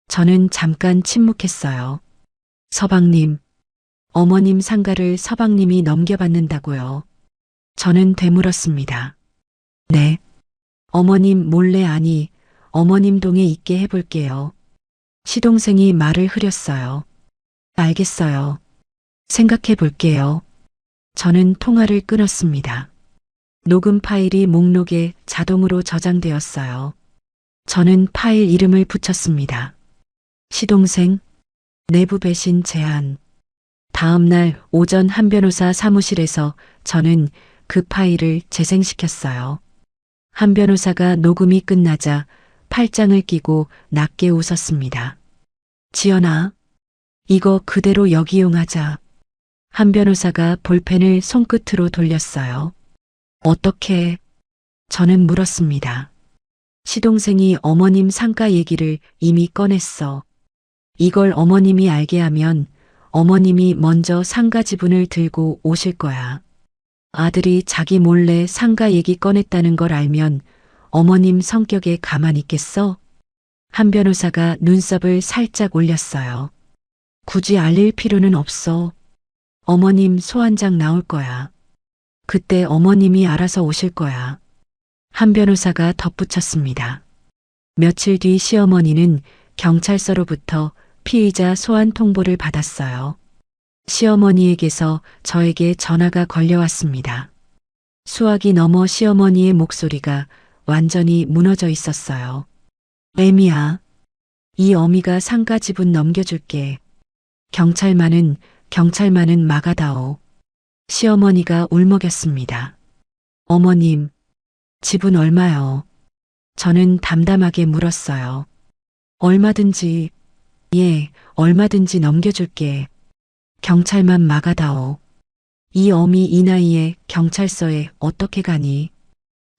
저는 잠깐 침묵했어요. 서방님, 어머님 상가를 서방님이 넘겨받는다고요. 저는 되물었습니다. 네. 어머님 몰래 아니, 어머님 동에 있게 해볼게요. 시동생이 말을 흐렸어요. 알겠어요. 생각해 볼게요. 저는 통화를 끊었습니다. 녹음 파일이 목록에 자동으로 저장되었어요. 저는 파일 이름을 붙였습니다. 시동생, 내부 배신 제한. 다음 날 오전 한 변호사 사무실에서 저는 그 파일을 재생시켰어요. 한 변호사가 녹음이 끝나자 팔짱을 끼고 낮게 웃었습니다. 지연아, 이거 그대로 역이용하자. 한 변호사가 볼펜을 손끝으로 돌렸어요. 어떻게? 저는 물었습니다. 시동생이 어머님 상가 얘기를 이미 꺼냈어. 이걸 어머님이 알게 하면 어머님이 먼저 상가 지분을 들고 오실 거야. 아들이 자기 몰래 상가 얘기 꺼냈다는 걸 알면 어머님 성격에 가만히 있겠어? 한 변호사가 눈썹을 살짝 올렸어요. 굳이 알릴 필요는 없어. 어머님 소환장 나올 거야. 그때 어머님이 알아서 오실 거야. 한 변호사가 덧붙였습니다. 며칠 뒤 시어머니는 경찰서로부터 피의자 소환 통보를 받았어요. 시어머니에게서 저에게 전화가 걸려왔습니다. 수화기 넘어 시어머니의 목소리가 완전히 무너져 있었어요. 애미야, 이 어미가 상가 지분 넘겨줄게. 경찰만은 막아다오. 시어머니가 울먹였습니다. 어머님, 지분 얼마요? 저는 담담하게 물었어요. 얼마든지, 예, 얼마든지 넘겨줄게. 경찰만 막아다오. 이 어미 이 나이에 경찰서에 어떻게 가니?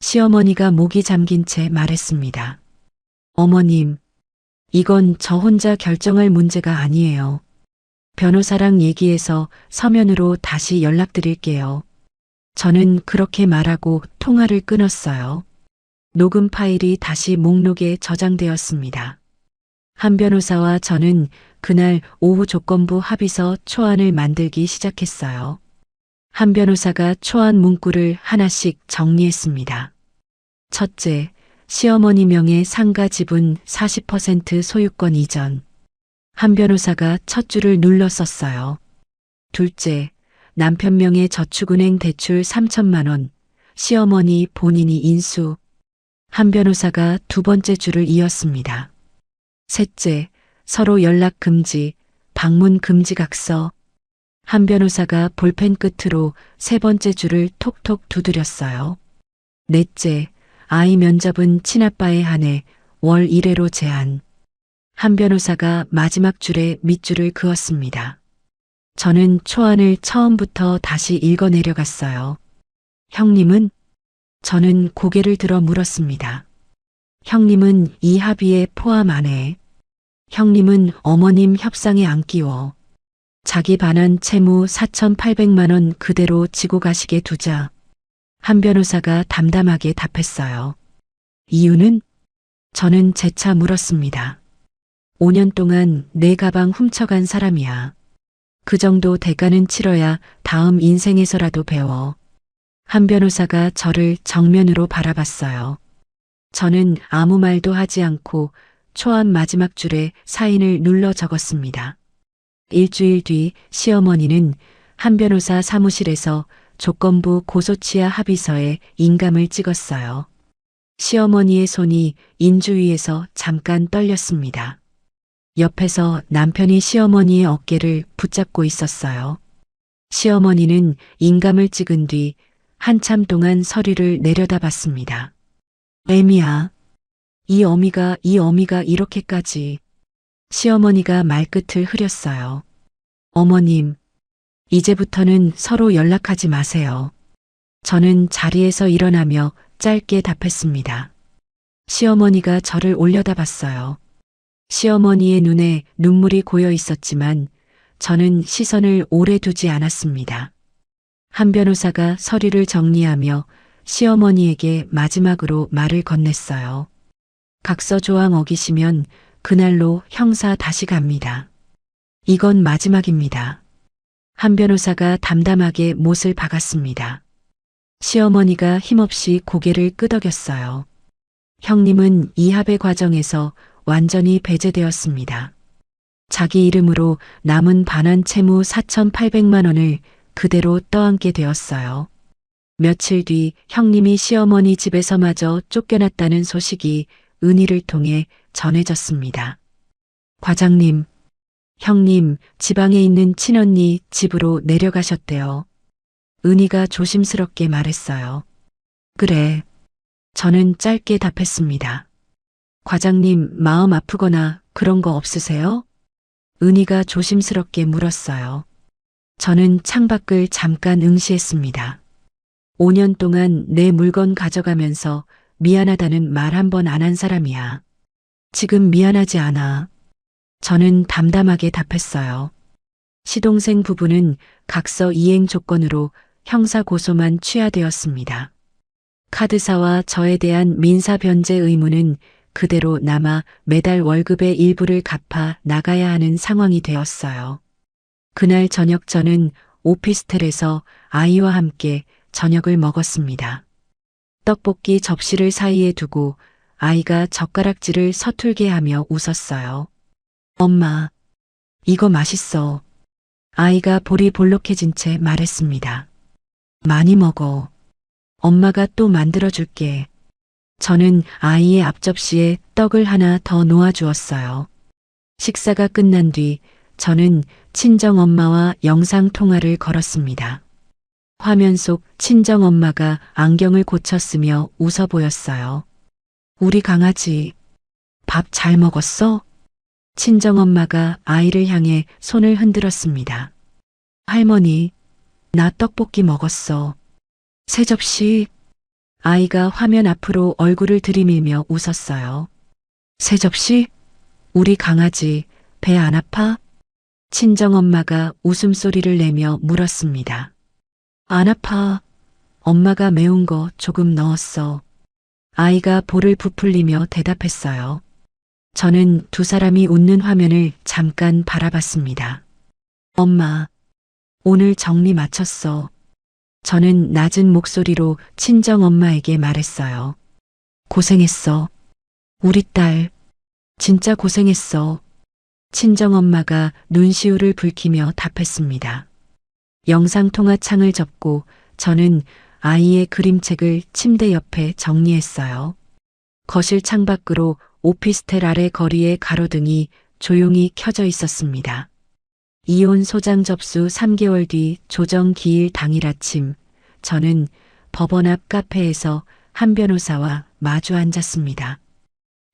시어머니가 목이 잠긴 채 말했습니다. 어머님, 이건 저 혼자 결정할 문제가 아니에요. 변호사랑 얘기해서 서면으로 다시 연락드릴게요. 저는 그렇게 말하고 통화를 끊었어요. 녹음 파일이 다시 목록에 저장되었습니다. 한 변호사와 저는 그날 오후 조건부 합의서 초안을 만들기 시작했어요. 한 변호사가 초안 문구를 하나씩 정리했습니다. 첫째, 시어머니 명의 상가 지분 40% 소유권 이전. 한 변호사가 첫 줄을 눌러 썼어요. 둘째, 남편 명의 저축은행 대출 3천만 원, 시어머니 본인이 인수. 한 변호사가 두 번째 줄을 이었습니다. 셋째, 서로 연락 금지, 방문 금지 각서. 한 변호사가 볼펜 끝으로 세 번째 줄을 톡톡 두드렸어요. 넷째, 아이 면접은 친아빠에 한해 월 1회로 제한. 한 변호사가 마지막 줄에 밑줄을 그었습니다. 저는 초안을 처음부터 다시 읽어 내려갔어요. 형님은? 저는 고개를 들어 물었습니다. 형님은 이 합의에 포함 안 해. 형님은 어머님 협상에 안 끼워. 자기 반환 채무 4,800만 원 그대로 지고 가시게 두자. 한 변호사가 담담하게 답했어요. 이유는? 저는 재차 물었습니다. 5년 동안 내 가방 훔쳐간 사람이야. 그 정도 대가는 치러야 다음 인생에서라도 배워. 한 변호사가 저를 정면으로 바라봤어요. 저는 아무 말도 하지 않고 초안 마지막 줄에 사인을 눌러 적었습니다. 일주일 뒤 시어머니는 한 변호사 사무실에서 조건부 고소치하 합의서에 인감을 찍었어요. 시어머니의 손이 인주 위에서 잠깐 떨렸습니다. 옆에서 남편이 시어머니의 어깨를 붙잡고 있었어요. 시어머니는 인감을 찍은 뒤 한참 동안 서류를 내려다봤습니다. 애미야, 이 어미가 이렇게까지. 시어머니가 말끝을 흐렸어요. 어머님, 이제부터는 서로 연락하지 마세요. 저는 자리에서 일어나며 짧게 답했습니다. 시어머니가 저를 올려다봤어요. 시어머니의 눈에 눈물이 고여 있었지만 저는 시선을 오래 두지 않았습니다. 한 변호사가 서류를 정리하며 시어머니에게 마지막으로 말을 건넸어요. 각서 조항 어기시면 그날로 형사 다시 갑니다. 이건 마지막입니다. 한 변호사가 담담하게 못을 박았습니다. 시어머니가 힘없이 고개를 끄덕였어요. 형님은 이 합의 과정에서 완전히 배제되었습니다. 자기 이름으로 남은 반환 채무 4,800만 원을 그대로 떠안게 되었어요. 며칠 뒤 형님이 시어머니 집에서마저 쫓겨났다는 소식이 은희를 통해 전해졌습니다. 과장님, 형님 지방에 있는 친언니 집으로 내려가셨대요. 은희가 조심스럽게 말했어요. 그래. 저는 짧게 답했습니다. 과장님 마음 아프거나 그런 거 없으세요? 은희가 조심스럽게 물었어요. 저는 창밖을 잠깐 응시했습니다. 5년 동안 내 물건 가져가면서 미안하다는 말 한 번 안 한 사람이야. 지금 미안하지 않아. 저는 담담하게 답했어요. 시동생 부부는 각서 이행 조건으로 형사 고소만 취하되었습니다. 카드사와 저에 대한 민사 변제 의무는 그대로 남아 매달 월급의 일부를 갚아 나가야 하는 상황이 되었어요. 그날 저녁 저는 오피스텔에서 아이와 함께 저녁을 먹었습니다. 떡볶이 접시를 사이에 두고 아이가 젓가락질을 서툴게 하며 웃었어요. 엄마, 이거 맛있어. 아이가 볼이 볼록해진 채 말했습니다. 많이 먹어. 엄마가 또 만들어줄게. 저는 아이의 앞접시에 떡을 하나 더 놓아주었어요. 식사가 끝난 뒤 저는 친정엄마와 영상통화를 걸었습니다. 화면 속 친정엄마가 안경을 고쳤으며 웃어 보였어요. 우리 강아지, 밥 잘 먹었어? 친정엄마가 아이를 향해 손을 흔들었습니다. 할머니, 나 떡볶이 먹었어. 세 접시. 아이가 화면 앞으로 얼굴을 들이밀며 웃었어요. 세 접시? 우리 강아지, 배 안 아파? 친정엄마가 웃음소리를 내며 물었습니다. 안 아파. 엄마가 매운 거 조금 넣었어. 아이가 볼을 부풀리며 대답했어요. 저는 두 사람이 웃는 화면을 잠깐 바라봤습니다. 엄마, 오늘 정리 마쳤어. 저는 낮은 목소리로 친정엄마에게 말했어요. 고생했어. 우리 딸, 진짜 고생했어. 친정엄마가 눈시울을 붉히며 답했습니다. 영상통화 창을 접고 저는 아이의 그림책을 침대 옆에 정리했어요. 거실 창밖으로 오피스텔 아래 거리의 가로등이 조용히 켜져 있었습니다. 이혼 소장 접수 3개월 뒤 조정 기일 당일 아침, 저는 법원 앞 카페에서 한 변호사와 마주 앉았습니다.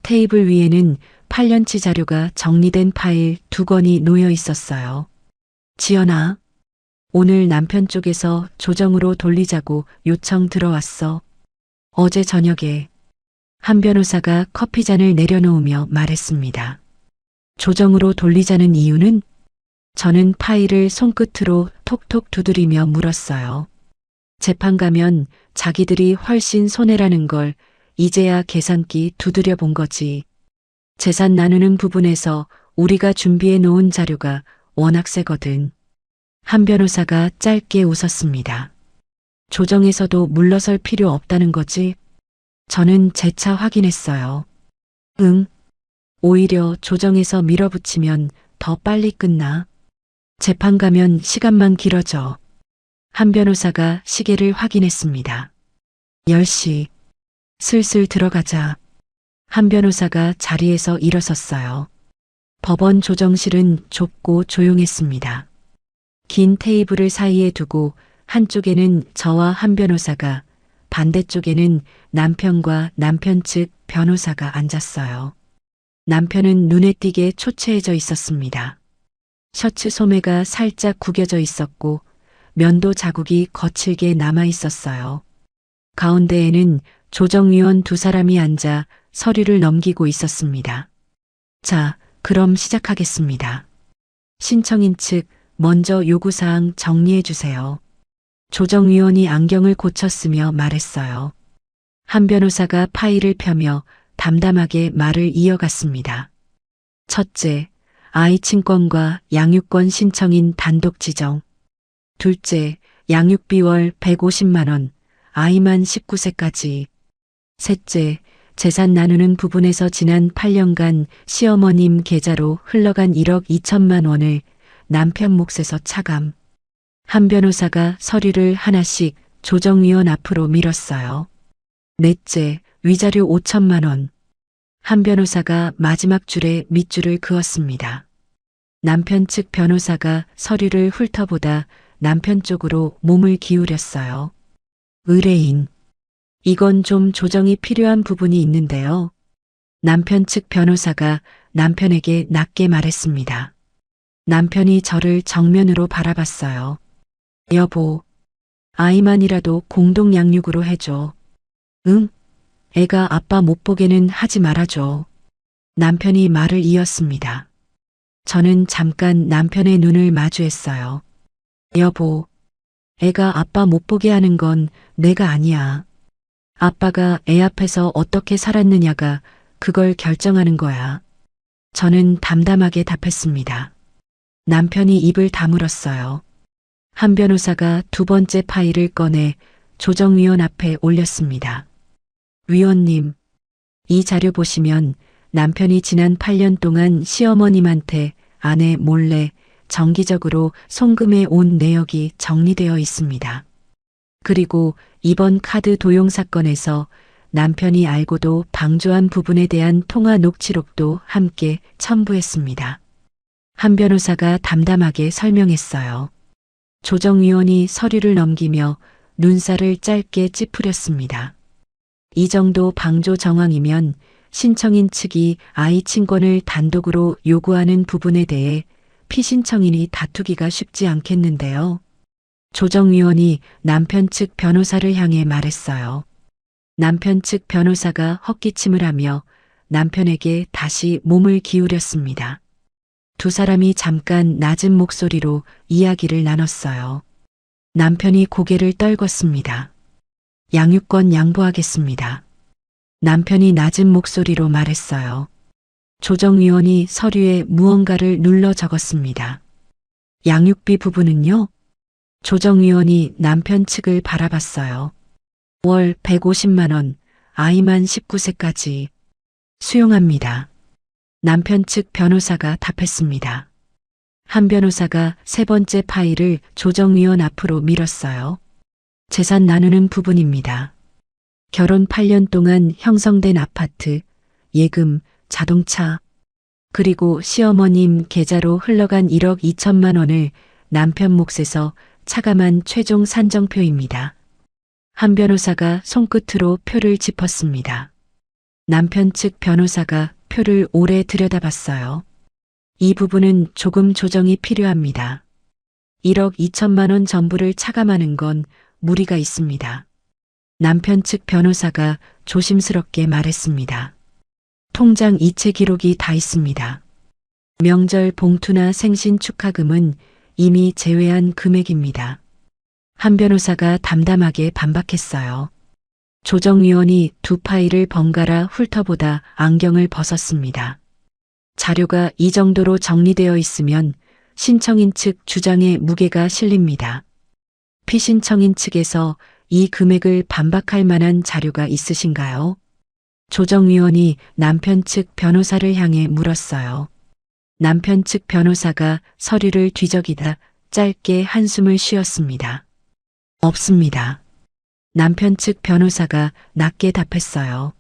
테이블 위에는 8년치 자료가 정리된 파일 2권이 놓여 있었어요. 지연아, 오늘 남편 쪽에서 조정으로 돌리자고 요청 들어왔어. 어제 저녁에. 한 변호사가 커피잔을 내려놓으며 말했습니다. 조정으로 돌리자는 이유는? 저는 파일을 손끝으로 톡톡 두드리며 물었어요. 재판 가면 자기들이 훨씬 손해라는 걸 이제야 계산기 두드려 본 거지. 재산 나누는 부분에서 우리가 준비해 놓은 자료가 워낙 세거든. 한 변호사가 짧게 웃었습니다. 조정에서도 물러설 필요 없다는 거지? 저는 재차 확인했어요. 응. 오히려 조정에서 밀어붙이면 더 빨리 끝나. 재판 가면 시간만 길어져. 한 변호사가 시계를 확인했습니다. 10시. 슬슬 들어가자. 한 변호사가 자리에서 일어섰어요. 법원 조정실은 좁고 조용했습니다. 긴 테이블을 사이에 두고 한쪽에는 저와 한 변호사가, 반대쪽에는 남편과 남편 측 변호사가 앉았어요. 남편은 눈에 띄게 초췌해져 있었습니다. 셔츠 소매가 살짝 구겨져 있었고 면도 자국이 거칠게 남아 있었어요. 가운데에는 조정위원 두 사람이 앉아 서류를 넘기고 있었습니다. 자, 그럼 시작하겠습니다. 신청인 측 먼저 요구사항 정리해 주세요. 조정위원이 안경을 고쳤으며 말했어요. 한 변호사가 파일을 펴며 담담하게 말을 이어갔습니다. 첫째, 아이 친권과 양육권 신청인 단독 지정. 둘째, 양육비 월 150만 원, 아이만 19세까지. 셋째, 재산 나누는 부분에서 지난 8년간 시어머님 계좌로 흘러간 1억 2천만 원을 남편 몫에서 차감. 한 변호사가 서류를 하나씩 조정위원 앞으로 밀었어요. 넷째, 위자료 5천만 원. 한 변호사가 마지막 줄에 밑줄을 그었습니다. 남편 측 변호사가 서류를 훑어보다 남편 쪽으로 몸을 기울였어요. 의뢰인. 이건 좀 조정이 필요한 부분이 있는데요. 남편 측 변호사가 남편에게 낮게 말했습니다. 남편이 저를 정면으로 바라봤어요. 여보, 아이만이라도 공동 양육으로 해줘. 응? 애가 아빠 못 보게는 하지 말아줘. 남편이 말을 이었습니다. 저는 잠깐 남편의 눈을 마주했어요. 여보, 애가 아빠 못 보게 하는 건 내가 아니야. 아빠가 애 앞에서 어떻게 살았느냐가 그걸 결정하는 거야. 저는 담담하게 답했습니다. 남편이 입을 다물었어요. 한 변호사가 두 번째 파일을 꺼내 조정위원 앞에 올렸습니다. 위원님, 이 자료 보시면 남편이 지난 8년 동안 시어머님한테 아내 몰래 정기적으로 송금해 온 내역이 정리되어 있습니다. 그리고 이번 카드 도용 사건에서 남편이 알고도 방조한 부분에 대한 통화 녹취록도 함께 첨부했습니다. 한 변호사가 담담하게 설명했어요. 조정위원이 서류를 넘기며 눈살을 짧게 찌푸렸습니다. 이 정도 방조 정황이면 신청인 측이 아이 친권을 단독으로 요구하는 부분에 대해 피신청인이 다투기가 쉽지 않겠는데요. 조정위원이 남편 측 변호사를 향해 말했어요. 남편 측 변호사가 헛기침을 하며 남편에게 다시 몸을 기울였습니다. 두 사람이 잠깐 낮은 목소리로 이야기를 나눴어요. 남편이 고개를 떨궜습니다. 양육권 양보하겠습니다. 남편이 낮은 목소리로 말했어요. 조정위원이 서류에 무언가를 눌러 적었습니다. 양육비 부분은요? 조정위원이 남편 측을 바라봤어요. 월 150만 원, 아이만 19세까지. 수용합니다. 남편 측 변호사가 답했습니다. 한 변호사가 세 번째 파일을 조정위원 앞으로 밀었어요. 재산 나누는 부분입니다. 결혼 8년 동안 형성된 아파트, 예금, 자동차, 그리고 시어머님 계좌로 흘러간 1억 2천만 원을 남편 몫에서 차감한 최종 산정표입니다. 한 변호사가 손끝으로 표를 짚었습니다. 남편 측 변호사가 표를 오래 들여다봤어요. 이 부분은 조금 조정이 필요합니다. 1억 2천만 원 전부를 차감하는 건 무리가 있습니다. 남편 측 변호사가 조심스럽게 말했습니다. 통장 이체 기록이 다 있습니다. 명절 봉투나 생신 축하금은 이미 제외한 금액입니다. 한 변호사가 담담하게 반박했어요. 조정위원이 두 파일을 번갈아 훑어보다 안경을 벗었습니다. 자료가 이 정도로 정리되어 있으면 신청인 측 주장에 무게가 실립니다. 피신청인 측에서 이 금액을 반박할 만한 자료가 있으신가요? 조정위원이 남편 측 변호사를 향해 물었어요. 남편 측 변호사가 서류를 뒤적이다 짧게 한숨을 쉬었습니다. 없습니다. 남편 측 변호사가 낮게 답했어요.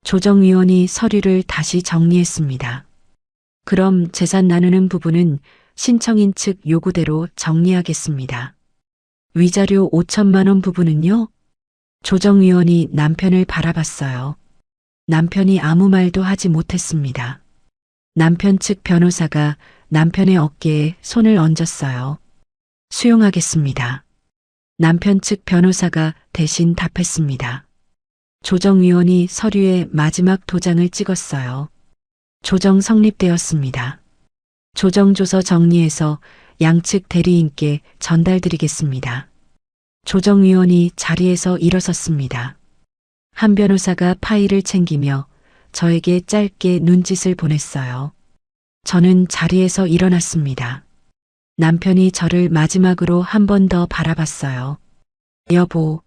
조정위원이 서류를 다시 정리했습니다. 그럼 재산 나누는 부분은 신청인 측 요구대로 정리하겠습니다. 위자료 5천만 원 부분은요? 조정위원이 남편을 바라봤어요. 남편이 아무 말도 하지 못했습니다. 남편 측 변호사가 남편의 어깨에 손을 얹었어요. 수용하겠습니다. 남편 측 변호사가 대신 답했습니다. 조정위원이 서류에 마지막 도장을 찍었어요. 조정 성립되었습니다. 조정조서 정리해서 양측 대리인께 전달드리겠습니다. 조정위원이 자리에서 일어섰습니다. 한 변호사가 파일을 챙기며 저에게 짧게 눈짓을 보냈어요. 저는 자리에서 일어났습니다. 남편이 저를 마지막으로 한 번 더 바라봤어요. 여보.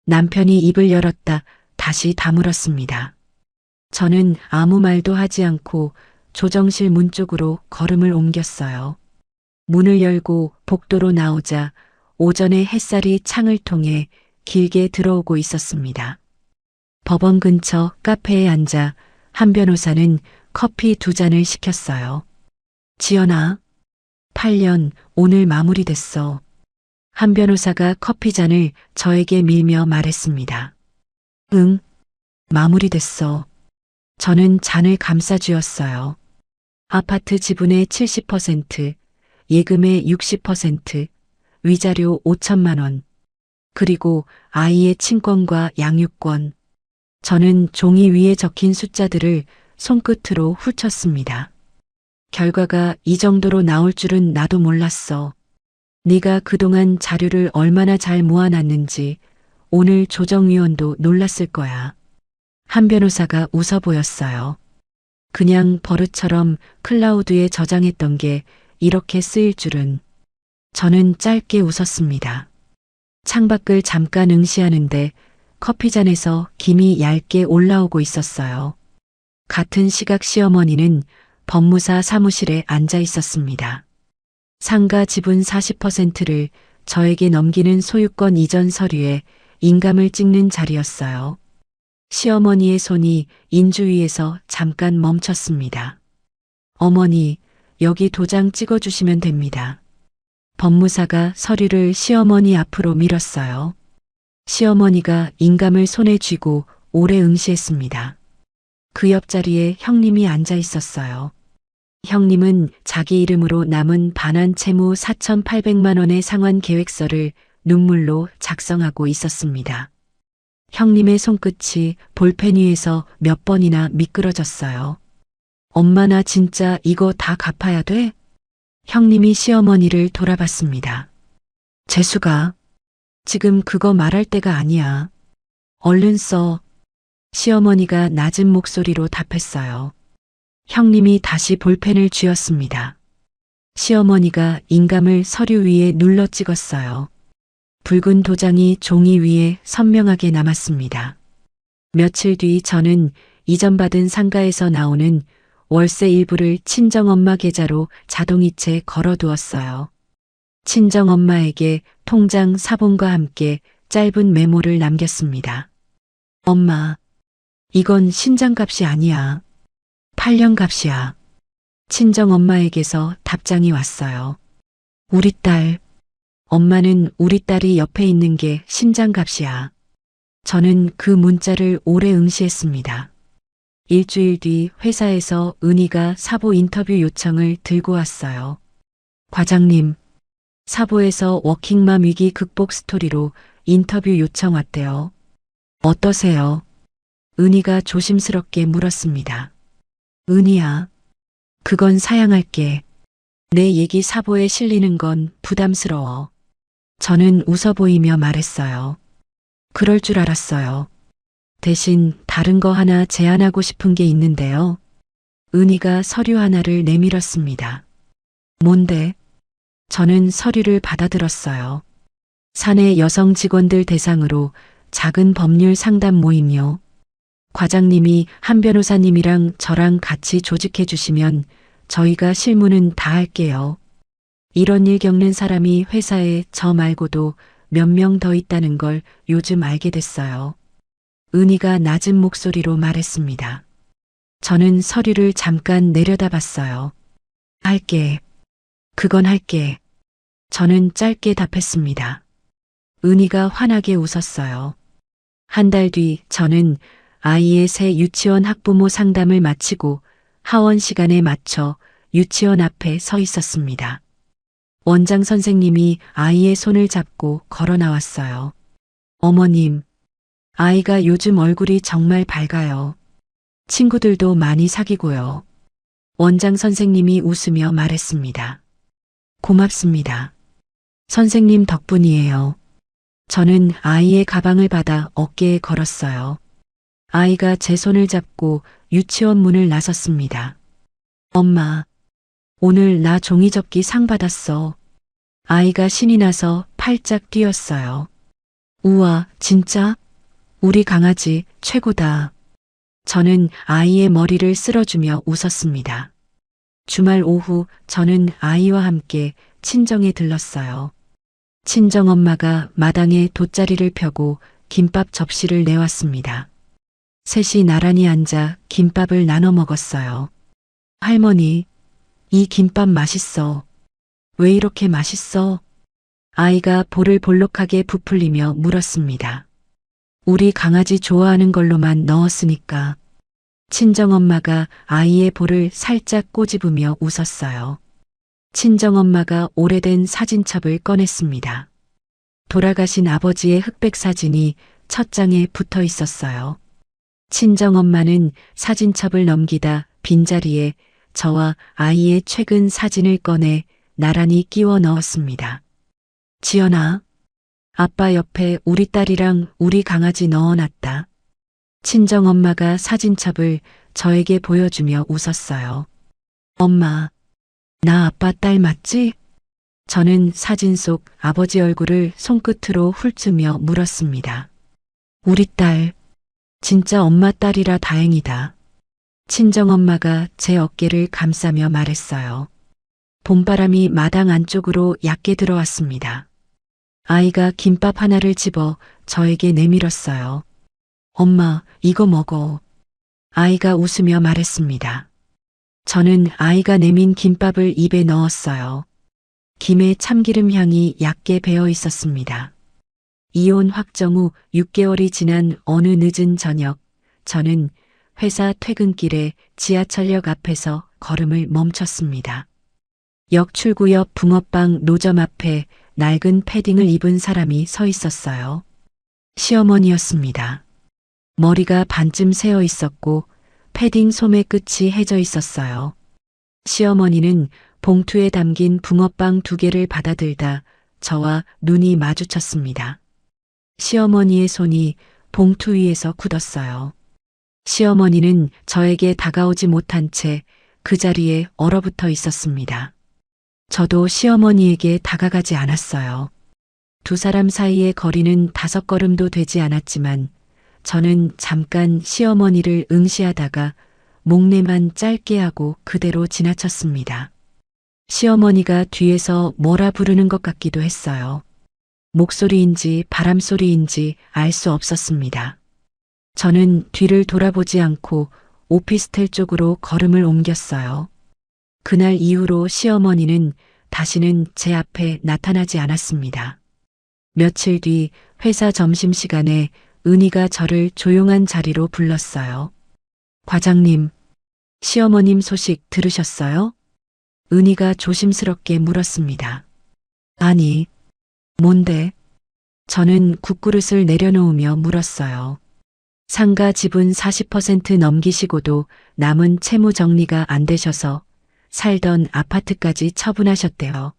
남편이 입을 열었다 다시 다물었습니다. 저는 아무 말도 하지 않고 조정실 문 쪽으로 걸음을 옮겼어요. 문을 열고 복도로 나오자 오전의 햇살이 창을 통해 길게 들어오고 있었습니다. 법원 근처 카페에 앉아 한 변호사는 커피 2잔을 시켰어요. 지연아, 8년 오늘 마무리됐어. 한 변호사가 커피잔을 저에게 밀며 말했습니다. 응, 마무리됐어. 저는 잔을 감싸쥐었어요. 아파트 지분의 70%, 예금의 60%, 위자료 5천만 원, 그리고 아이의 친권과 양육권. 저는 종이 위에 적힌 숫자들을 손끝으로 훑쳤습니다. 결과가 이 정도로 나올 줄은 나도 몰랐어. 네가 그동안 자료를 얼마나 잘 모아놨는지 오늘 조정위원도 놀랐을 거야. 한 변호사가 웃어 보였어요. 그냥 버릇처럼 클라우드에 저장했던 게 이렇게 쓰일 줄은. 저는 짧게 웃었습니다. 창밖을 잠깐 응시하는데 커피잔에서 김이 얇게 올라오고 있었어요. 같은 시각 시어머니는 법무사 사무실에 앉아 있었습니다. 상가 지분 40%를 저에게 넘기는 소유권 이전 서류에 인감을 찍는 자리였어요. 시어머니의 손이 인주 위에서 잠깐 멈췄습니다. 어머니, 여기 도장 찍어주시면 됩니다. 법무사가 서류를 시어머니 앞으로 밀었어요. 시어머니가 인감을 손에 쥐고 오래 응시했습니다. 그 옆자리에 형님이 앉아 있었어요. 형님은 자기 이름으로 남은 반환 채무 4,800만 원의 상환 계획서를 눈물로 작성하고 있었습니다. 형님의 손끝이 볼펜 위에서 몇 번이나 미끄러졌어요. 엄마 나 진짜 이거 다 갚아야 돼? 형님이 시어머니를 돌아봤습니다. 재수가 지금 그거 말할 때가 아니야. 얼른 써. 시어머니가 낮은 목소리로 답했어요. 형님이 다시 볼펜을 쥐었습니다. 시어머니가 인감을 서류 위에 눌러 찍었어요. 붉은 도장이 종이 위에 선명하게 남았습니다. 며칠 뒤 저는 이전받은 상가에서 나오는 월세 일부를 친정엄마 계좌로 자동이체 걸어두었어요. 친정엄마에게 통장 사본과 함께 짧은 메모를 남겼습니다. 엄마, 이건 신장값이 아니야. 8년 값이야. 친정엄마에게서 답장이 왔어요. 우리 딸. 엄마는 우리 딸이 옆에 있는 게 신장값이야. 저는 그 문자를 오래 응시했습니다. 일주일 뒤 회사에서 은희가 사보 인터뷰 요청을 들고 왔어요. 과장님, 사보에서 워킹맘 위기 극복 스토리로 인터뷰 요청 왔대요. 어떠세요? 은희가 조심스럽게 물었습니다. 은희야, 그건 사양할게. 내 얘기 사보에 실리는 건 부담스러워. 저는 웃어 보이며 말했어요. 그럴 줄 알았어요. 대신 다른 거 하나 제안하고 싶은 게 있는데요. 은희가 서류 하나를 내밀었습니다. 뭔데? 저는 서류를 받아들었어요. 사내 여성 직원들 대상으로 작은 법률 상담 모임이요. 과장님이 한 변호사님이랑 저랑 같이 조직해 주시면 저희가 실무는 다 할게요. 이런 일 겪는 사람이 회사에 저 말고도 몇 명 더 있다는 걸 요즘 알게 됐어요. 은희가 낮은 목소리로 말했습니다. 저는 서류를 잠깐 내려다봤어요. 할게. 그건 할게. 저는 짧게 답했습니다. 은희가 환하게 웃었어요. 한 달 뒤 저는 아이의 새 유치원 학부모 상담을 마치고 하원 시간에 맞춰 유치원 앞에 서 있었습니다. 원장 선생님이 아이의 손을 잡고 걸어 나왔어요. 어머님, 아이가 요즘 얼굴이 정말 밝아요. 친구들도 많이 사귀고요. 원장 선생님이 웃으며 말했습니다. 고맙습니다. 선생님 덕분이에요. 저는 아이의 가방을 받아 어깨에 걸었어요. 아이가 제 손을 잡고 유치원 문을 나섰습니다. 엄마, 오늘 나 종이접기 상 받았어. 아이가 신이 나서 팔짝 뛰었어요. 우와, 진짜? 우리 강아지 최고다. 저는 아이의 머리를 쓸어주며 웃었습니다. 주말 오후 저는 아이와 함께 친정에 들렀어요. 친정엄마가 마당에 돗자리를 펴고 김밥 접시를 내왔습니다. 셋이 나란히 앉아 김밥을 나눠 먹었어요. 할머니, 이 김밥 맛있어. 왜 이렇게 맛있어? 아이가 볼을 볼록하게 부풀리며 물었습니다. 우리 강아지 좋아하는 걸로만 넣었으니까. 친정엄마가 아이의 볼을 살짝 꼬집으며 웃었어요. 친정엄마가 오래된 사진첩을 꺼냈습니다. 돌아가신 아버지의 흑백 사진이 첫 장에 붙어 있었어요. 친정엄마는 사진첩을 넘기다 빈자리에 저와 아이의 최근 사진을 꺼내 나란히 끼워 넣었습니다. 지연아, 아빠 옆에 우리 딸이랑 우리 강아지 넣어놨다. 친정엄마가 사진첩을 저에게 보여주며 웃었어요. 엄마, 나 아빠 딸 맞지? 저는 사진 속 아버지 얼굴을 손끝으로 훑으며 물었습니다. 우리 딸, 진짜 엄마 딸이라 다행이다. 친정엄마가 제 어깨를 감싸며 말했어요. 봄바람이 마당 안쪽으로 얕게 들어왔습니다. 아이가 김밥 하나를 집어 저에게 내밀었어요. 엄마, 이거 먹어. 아이가 웃으며 말했습니다. 저는 아이가 내민 김밥을 입에 넣었어요. 김에 참기름 향이 얕게 배어 있었습니다. 이혼 확정 후 6개월이 지난 어느 늦은 저녁, 저는 회사 퇴근길에 지하철역 앞에서 걸음을 멈췄습니다. 역 출구 옆 붕어빵 노점 앞에 낡은 패딩을 입은 사람이 서 있었어요. 시어머니였습니다. 머리가 반쯤 새어 있었고 패딩 소매 끝이 해져 있었어요. 시어머니는 봉투에 담긴 붕어빵 2개를 받아들다 저와 눈이 마주쳤습니다. 시어머니의 손이 봉투 위에서 굳었어요. 시어머니는 저에게 다가오지 못한 채 그 자리에 얼어붙어 있었습니다. 저도 시어머니에게 다가가지 않았어요. 두 사람 사이의 거리는 5걸음도 되지 않았지만 저는 잠깐 시어머니를 응시하다가 목례만 짧게 하고 그대로 지나쳤습니다. 시어머니가 뒤에서 뭐라 부르는 것 같기도 했어요. 목소리인지 바람소리인지 알 수 없었습니다. 저는 뒤를 돌아보지 않고 오피스텔 쪽으로 걸음을 옮겼어요. 그날 이후로 시어머니는 다시는 제 앞에 나타나지 않았습니다. 며칠 뒤 회사 점심시간에 은희가 저를 조용한 자리로 불렀어요. 과장님, 시어머님 소식 들으셨어요? 은희가 조심스럽게 물었습니다. 아니, 뭔데? 저는 국그릇을 내려놓으며 물었어요. 상가 지분 40% 넘기시고도 남은 채무 정리가 안 되셔서 살던 아파트까지 처분하셨대요.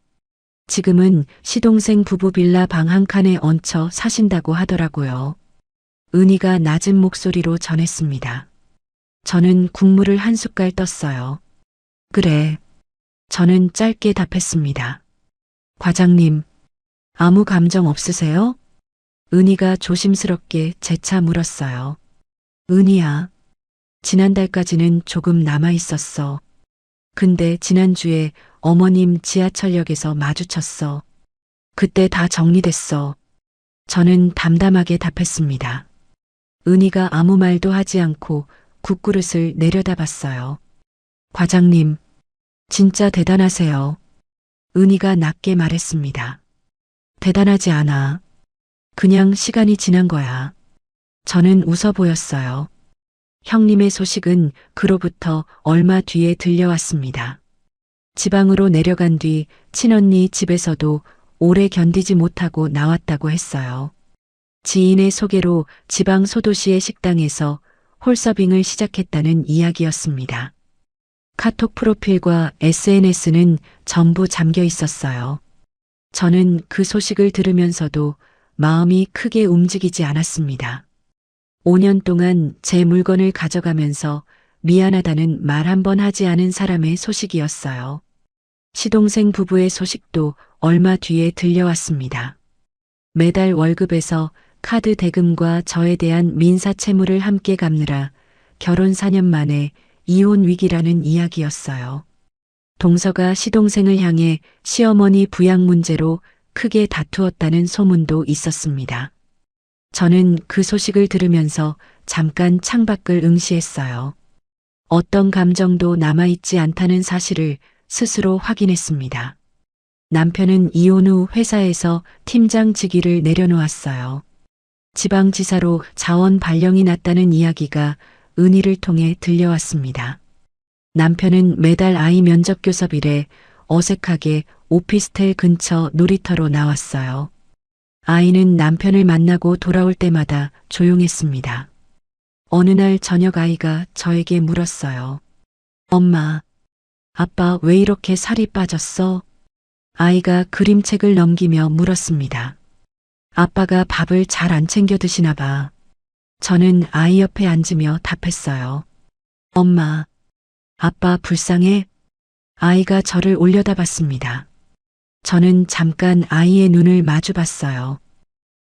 지금은 시동생 부부 빌라 방 한 칸에 얹혀 사신다고 하더라고요. 은희가 낮은 목소리로 전했습니다. 저는 국물을 한 숟갈 떴어요. 그래. 저는 짧게 답했습니다. 과장님, 아무 감정 없으세요? 은희가 조심스럽게 재차 물었어요. 은희야, 지난달까지는 조금 남아 있었어. 근데 지난주에 어머님 지하철역에서 마주쳤어. 그때 다 정리됐어. 저는 담담하게 답했습니다. 은희가 아무 말도 하지 않고 국그릇을 내려다봤어요. 과장님, 진짜 대단하세요. 은희가 낮게 말했습니다. 대단하지 않아. 그냥 시간이 지난 거야. 저는 웃어 보였어요. 형님의 소식은 그로부터 얼마 뒤에 들려왔습니다. 지방으로 내려간 뒤 친언니 집에서도 오래 견디지 못하고 나왔다고 했어요. 지인의 소개로 지방 소도시의 식당에서 홀서빙을 시작했다는 이야기였습니다. 카톡 프로필과 SNS는 전부 잠겨 있었어요. 저는 그 소식을 들으면서도 마음이 크게 움직이지 않았습니다. 5년 동안 제 물건을 가져가면서 미안하다는 말 한 번 하지 않은 사람의 소식이었어요. 시동생 부부의 소식도 얼마 뒤에 들려왔습니다. 매달 월급에서 카드 대금과 저에 대한 민사 채무를 함께 갚느라 결혼 4년 만에 이혼 위기라는 이야기였어요. 동서가 시동생을 향해 시어머니 부양 문제로 크게 다투었다는 소문도 있었습니다. 저는 그 소식을 들으면서 잠깐 창밖을 응시했어요. 어떤 감정도 남아있지 않다는 사실을 스스로 확인했습니다. 남편은 이혼 후 회사에서 팀장 직위를 내려놓았어요. 지방지사로 자원 발령이 났다는 이야기가 은희를 통해 들려왔습니다. 남편은 매달 아이 면접 교섭일에 어색하게 오피스텔 근처 놀이터로 나왔어요. 아이는 남편을 만나고 돌아올 때마다 조용했습니다. 어느 날 저녁 아이가 저에게 물었어요. 엄마, 아빠 왜 이렇게 살이 빠졌어? 아이가 그림책을 넘기며 물었습니다. 아빠가 밥을 잘 안 챙겨 드시나 봐. 저는 아이 옆에 앉으며 답했어요. 엄마, 아빠 불쌍해? 아이가 저를 올려다봤습니다. 저는 잠깐 아이의 눈을 마주 봤어요.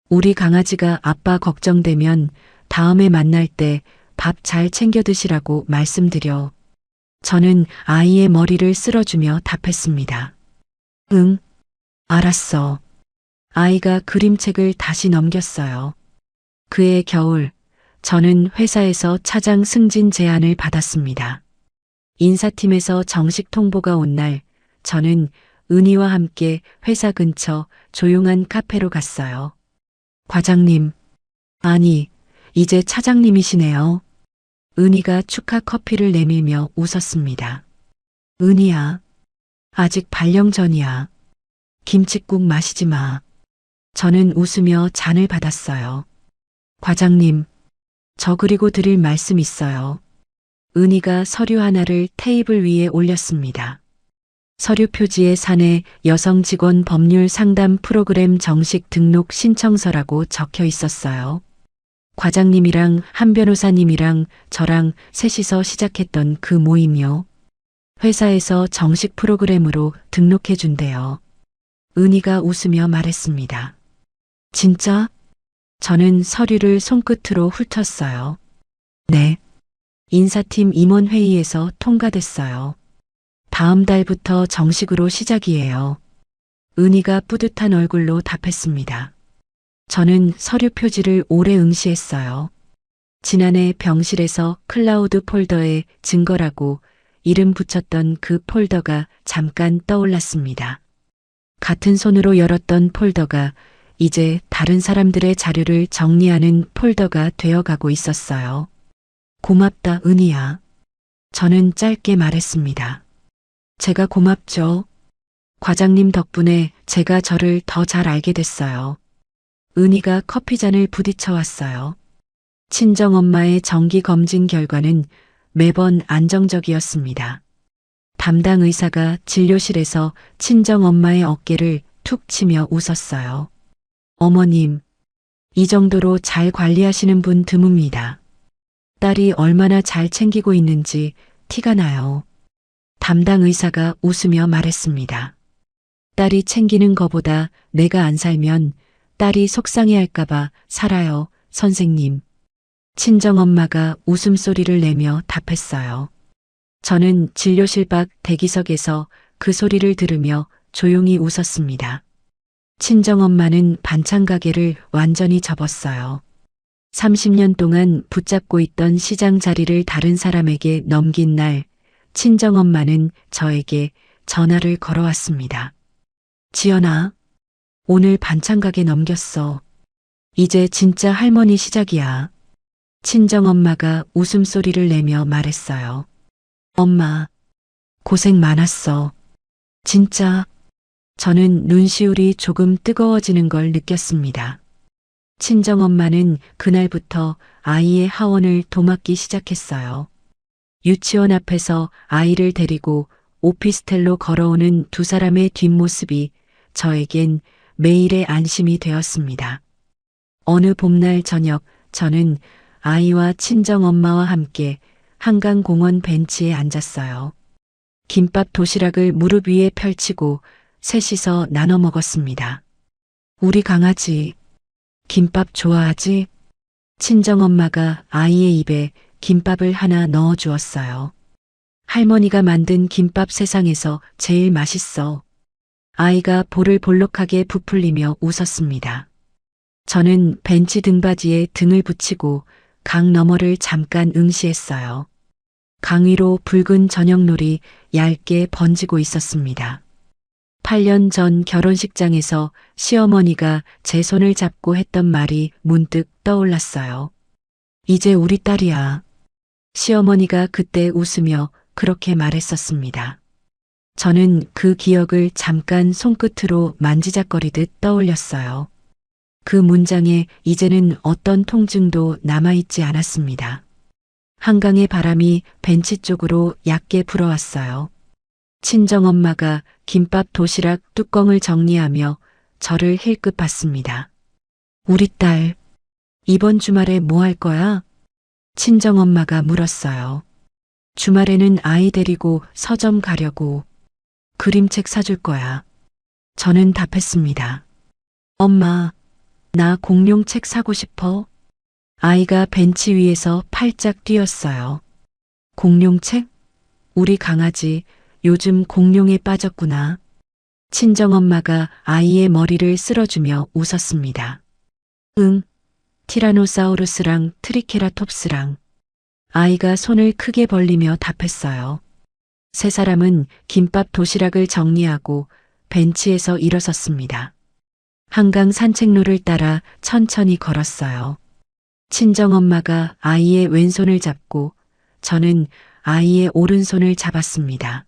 우리 강아지가 아빠 걱정되면 다음에 만날 때 밥 잘 챙겨 드시라고 말씀드려. 저는 아이의 머리를 쓸어주며 답했습니다. 응, 알았어. 아이가 그림책을 다시 넘겼어요. 그해 겨울, 저는 회사에서 차장 승진 제안을 받았습니다. 인사팀에서 정식 통보가 온 날, 저는 은희와 함께 회사 근처 조용한 카페로 갔어요. 과장님, 아니, 이제 차장님이시네요. 은희가 축하 커피를 내밀며 웃었습니다. 은희야, 아직 발령 전이야. 김칫국 마시지 마. 저는 웃으며 잔을 받았어요. 과장님, 저 그리고 드릴 말씀 있어요. 은희가 서류 하나를 테이블 위에 올렸습니다. 서류 표지에 사내 여성 직원 법률 상담 프로그램 정식 등록 신청서라고 적혀 있었어요. 과장님이랑 한 변호사님이랑 저랑 셋이서 시작했던 그 모임이요. 회사에서 정식 프로그램으로 등록해 준대요. 은희가 웃으며 말했습니다. 진짜? 저는 서류를 손끝으로 훑었어요. 네. 인사팀 임원회의에서 통과됐어요. 다음 달부터 정식으로 시작이에요. 은희가 뿌듯한 얼굴로 답했습니다. 저는 서류 표지를 오래 응시했어요. 지난해 병실에서 클라우드 폴더에 증거라고 이름 붙였던 그 폴더가 잠깐 떠올랐습니다. 같은 손으로 열었던 폴더가 이제 다른 사람들의 자료를 정리하는 폴더가 되어가고 있었어요. 고맙다, 은희야. 저는 짧게 말했습니다. 제가 고맙죠. 과장님 덕분에 제가 저를 더 잘 알게 됐어요. 은희가 커피잔을 부딪혀 왔어요. 친정엄마의 정기검진 결과는 매번 안정적이었습니다. 담당 의사가 진료실에서 친정엄마의 어깨를 툭 치며 웃었어요. 어머님, 이 정도로 잘 관리하시는 분 드뭅니다. 딸이 얼마나 잘 챙기고 있는지 티가 나요. 담당 의사가 웃으며 말했습니다. 딸이 챙기는 거보다 내가 안 살면 딸이 속상해할까봐 살아요, 선생님. 친정엄마가 웃음소리를 내며 답했어요. 저는 진료실 밖 대기석에서 그 소리를 들으며 조용히 웃었습니다. 친정엄마는 반찬 가게를 완전히 접었어요. 30년 동안 붙잡고 있던 시장 자리를 다른 사람에게 넘긴 날, 친정엄마는 저에게 전화를 걸어왔습니다. 지연아, 오늘 반찬 가게 넘겼어. 이제 진짜 할머니 시작이야. 친정엄마가 웃음소리를 내며 말했어요. 엄마, 고생 많았어. 진짜. 저는 눈시울이 조금 뜨거워지는 걸 느꼈습니다. 친정엄마는 그날부터 아이의 하원을 도맡기 시작했어요. 유치원 앞에서 아이를 데리고 오피스텔로 걸어오는 두 사람의 뒷모습이 저에겐 매일의 안심이 되었습니다. 어느 봄날 저녁 저는 아이와 친정엄마와 함께 한강공원 벤치에 앉았어요. 김밥 도시락을 무릎 위에 펼치고 셋이서 나눠 먹었습니다. 우리 강아지 김밥 좋아하지? 친정엄마가 아이의 입에 김밥을 하나 넣어 주었어요. 할머니가 만든 김밥 세상에서 제일 맛있어. 아이가 볼을 볼록하게 부풀리며 웃었습니다. 저는 벤치 등받이에 등을 붙이고 강 너머를 잠깐 응시했어요. 강 위로 붉은 저녁놀이 얇게 번지고 있었습니다. 8년 전 결혼식장에서 시어머니가 제 손을 잡고 했던 말이 문득 떠올랐어요. 이제 우리 딸이야. 시어머니가 그때 웃으며 그렇게 말했었습니다. 저는 그 기억을 잠깐 손끝으로 만지작거리듯 떠올렸어요. 그 문장에 이제는 어떤 통증도 남아있지 않았습니다. 한강의 바람이 벤치 쪽으로 얕게 불어왔어요. 친정엄마가 김밥 도시락 뚜껑을 정리하며 저를 힐끗 봤습니다. 우리 딸, 이번 주말에 뭐 할 거야? 친정엄마가 물었어요. 주말에는 아이 데리고 서점 가려고. 그림책 사줄 거야. 저는 답했습니다. 엄마, 나 공룡책 사고 싶어. 아이가 벤치 위에서 팔짝 뛰었어요. 공룡책? 우리 강아지 요즘 공룡에 빠졌구나. 친정엄마가 아이의 머리를 쓸어주며 웃었습니다. 응, 티라노사우루스랑 트리케라톱스랑. 아이가 손을 크게 벌리며 답했어요. 세 사람은 김밥 도시락을 정리하고 벤치에서 일어섰습니다. 한강 산책로를 따라 천천히 걸었어요. 친정엄마가 아이의 왼손을 잡고 저는 아이의 오른손을 잡았습니다.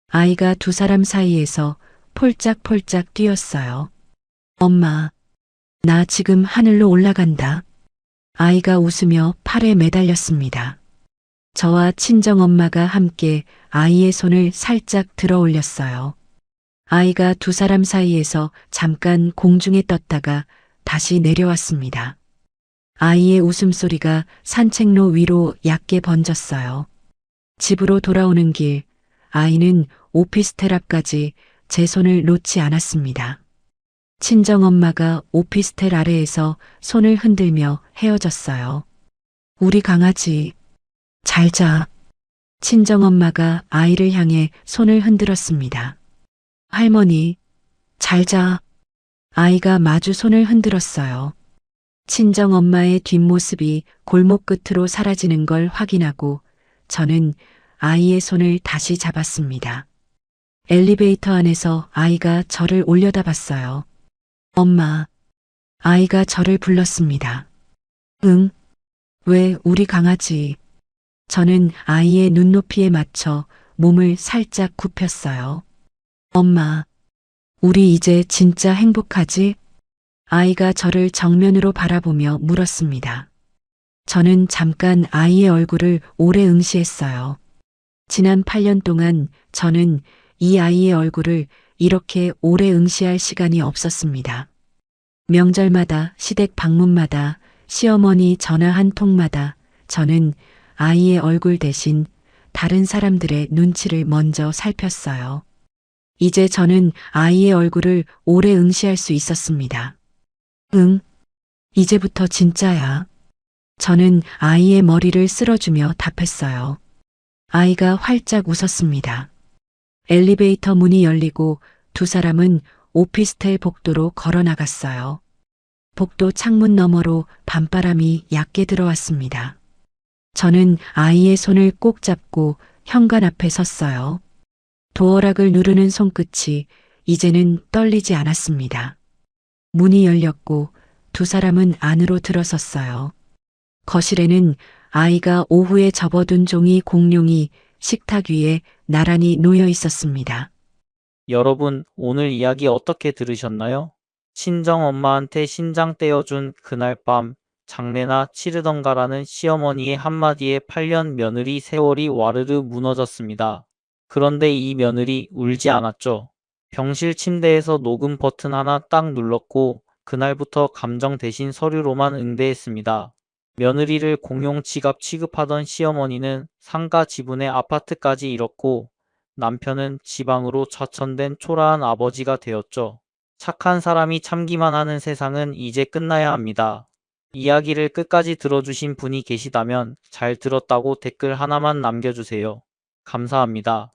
아이가 두 사람 사이에서 폴짝폴짝 뛰었어요. 엄마, 나 지금 하늘로 올라간다. 아이가 웃으며 팔에 매달렸습니다. 저와 친정엄마가 함께 아이의 손을 살짝 들어 올렸어요. 아이가 두 사람 사이에서 잠깐 공중에 떴다가 다시 내려왔습니다. 아이의 웃음소리가 산책로 위로 얕게 번졌어요. 집으로 돌아오는 길, 아이는 오피스텔 앞까지 제 손을 놓지 않았습니다. 친정엄마가 오피스텔 아래에서 손을 흔들며 헤어졌어요. 우리 강아지, 잘 자. 친정엄마가 아이를 향해 손을 흔들었습니다. 할머니, 잘 자. 아이가 마주 손을 흔들었어요. 친정엄마의 뒷모습이 골목 끝으로 사라지는 걸 확인하고 저는 아이의 손을 다시 잡았습니다. 엘리베이터 안에서 아이가 저를 올려다봤어요. 엄마, 아이가 저를 불렀습니다. 응, 왜 우리 강아지. 저는 아이의 눈높이에 맞춰 몸을 살짝 굽혔어요. 엄마, 우리 이제 진짜 행복하지? 아이가 저를 정면으로 바라보며 물었습니다. 저는 잠깐 아이의 얼굴을 오래 응시했어요. 지난 8년 동안 저는 이 아이의 얼굴을 이렇게 오래 응시할 시간이 없었습니다. 명절마다 시댁 방문마다 시어머니 전화 한 통마다 저는 아이의 얼굴 대신 다른 사람들의 눈치를 먼저 살폈어요. 이제 저는 아이의 얼굴을 오래 응시할 수 있었습니다. 응, 이제부터 진짜야. 저는 아이의 머리를 쓸어주며 답했어요. 아이가 활짝 웃었습니다. 엘리베이터 문이 열리고 두 사람은 오피스텔 복도로 걸어 나갔어요. 복도 창문 너머로 밤바람이 얕게 들어왔습니다. 저는 아이의 손을 꼭 잡고 현관 앞에 섰어요. 도어락을 누르는 손끝이 이제는 떨리지 않았습니다. 문이 열렸고 두 사람은 안으로 들어섰어요. 거실에는 아이가 오후에 접어둔 종이 공룡이 식탁 위에 나란히 놓여 있었습니다. 여러분, 오늘 이야기 어떻게 들으셨나요? 친정 엄마한테 신장 떼어준 그날 밤 장례나 치르던가라는 시어머니의 한마디에 8년 며느리 세월이 와르르 무너졌습니다. 그런데 이 며느리 울지 않았죠. 병실 침대에서 녹음 버튼 하나 딱 눌렀고 그날부터 감정 대신 서류로만 응대했습니다. 며느리를 공용 지갑 취급하던 시어머니는 상가 지분의 아파트까지 잃었고 남편은 지방으로 좌천된 초라한 아버지가 되었죠. 착한 사람이 참기만 하는 세상은 이제 끝나야 합니다. 이야기를 끝까지 들어주신 분이 계시다면 잘 들었다고 댓글 하나만 남겨주세요. 감사합니다.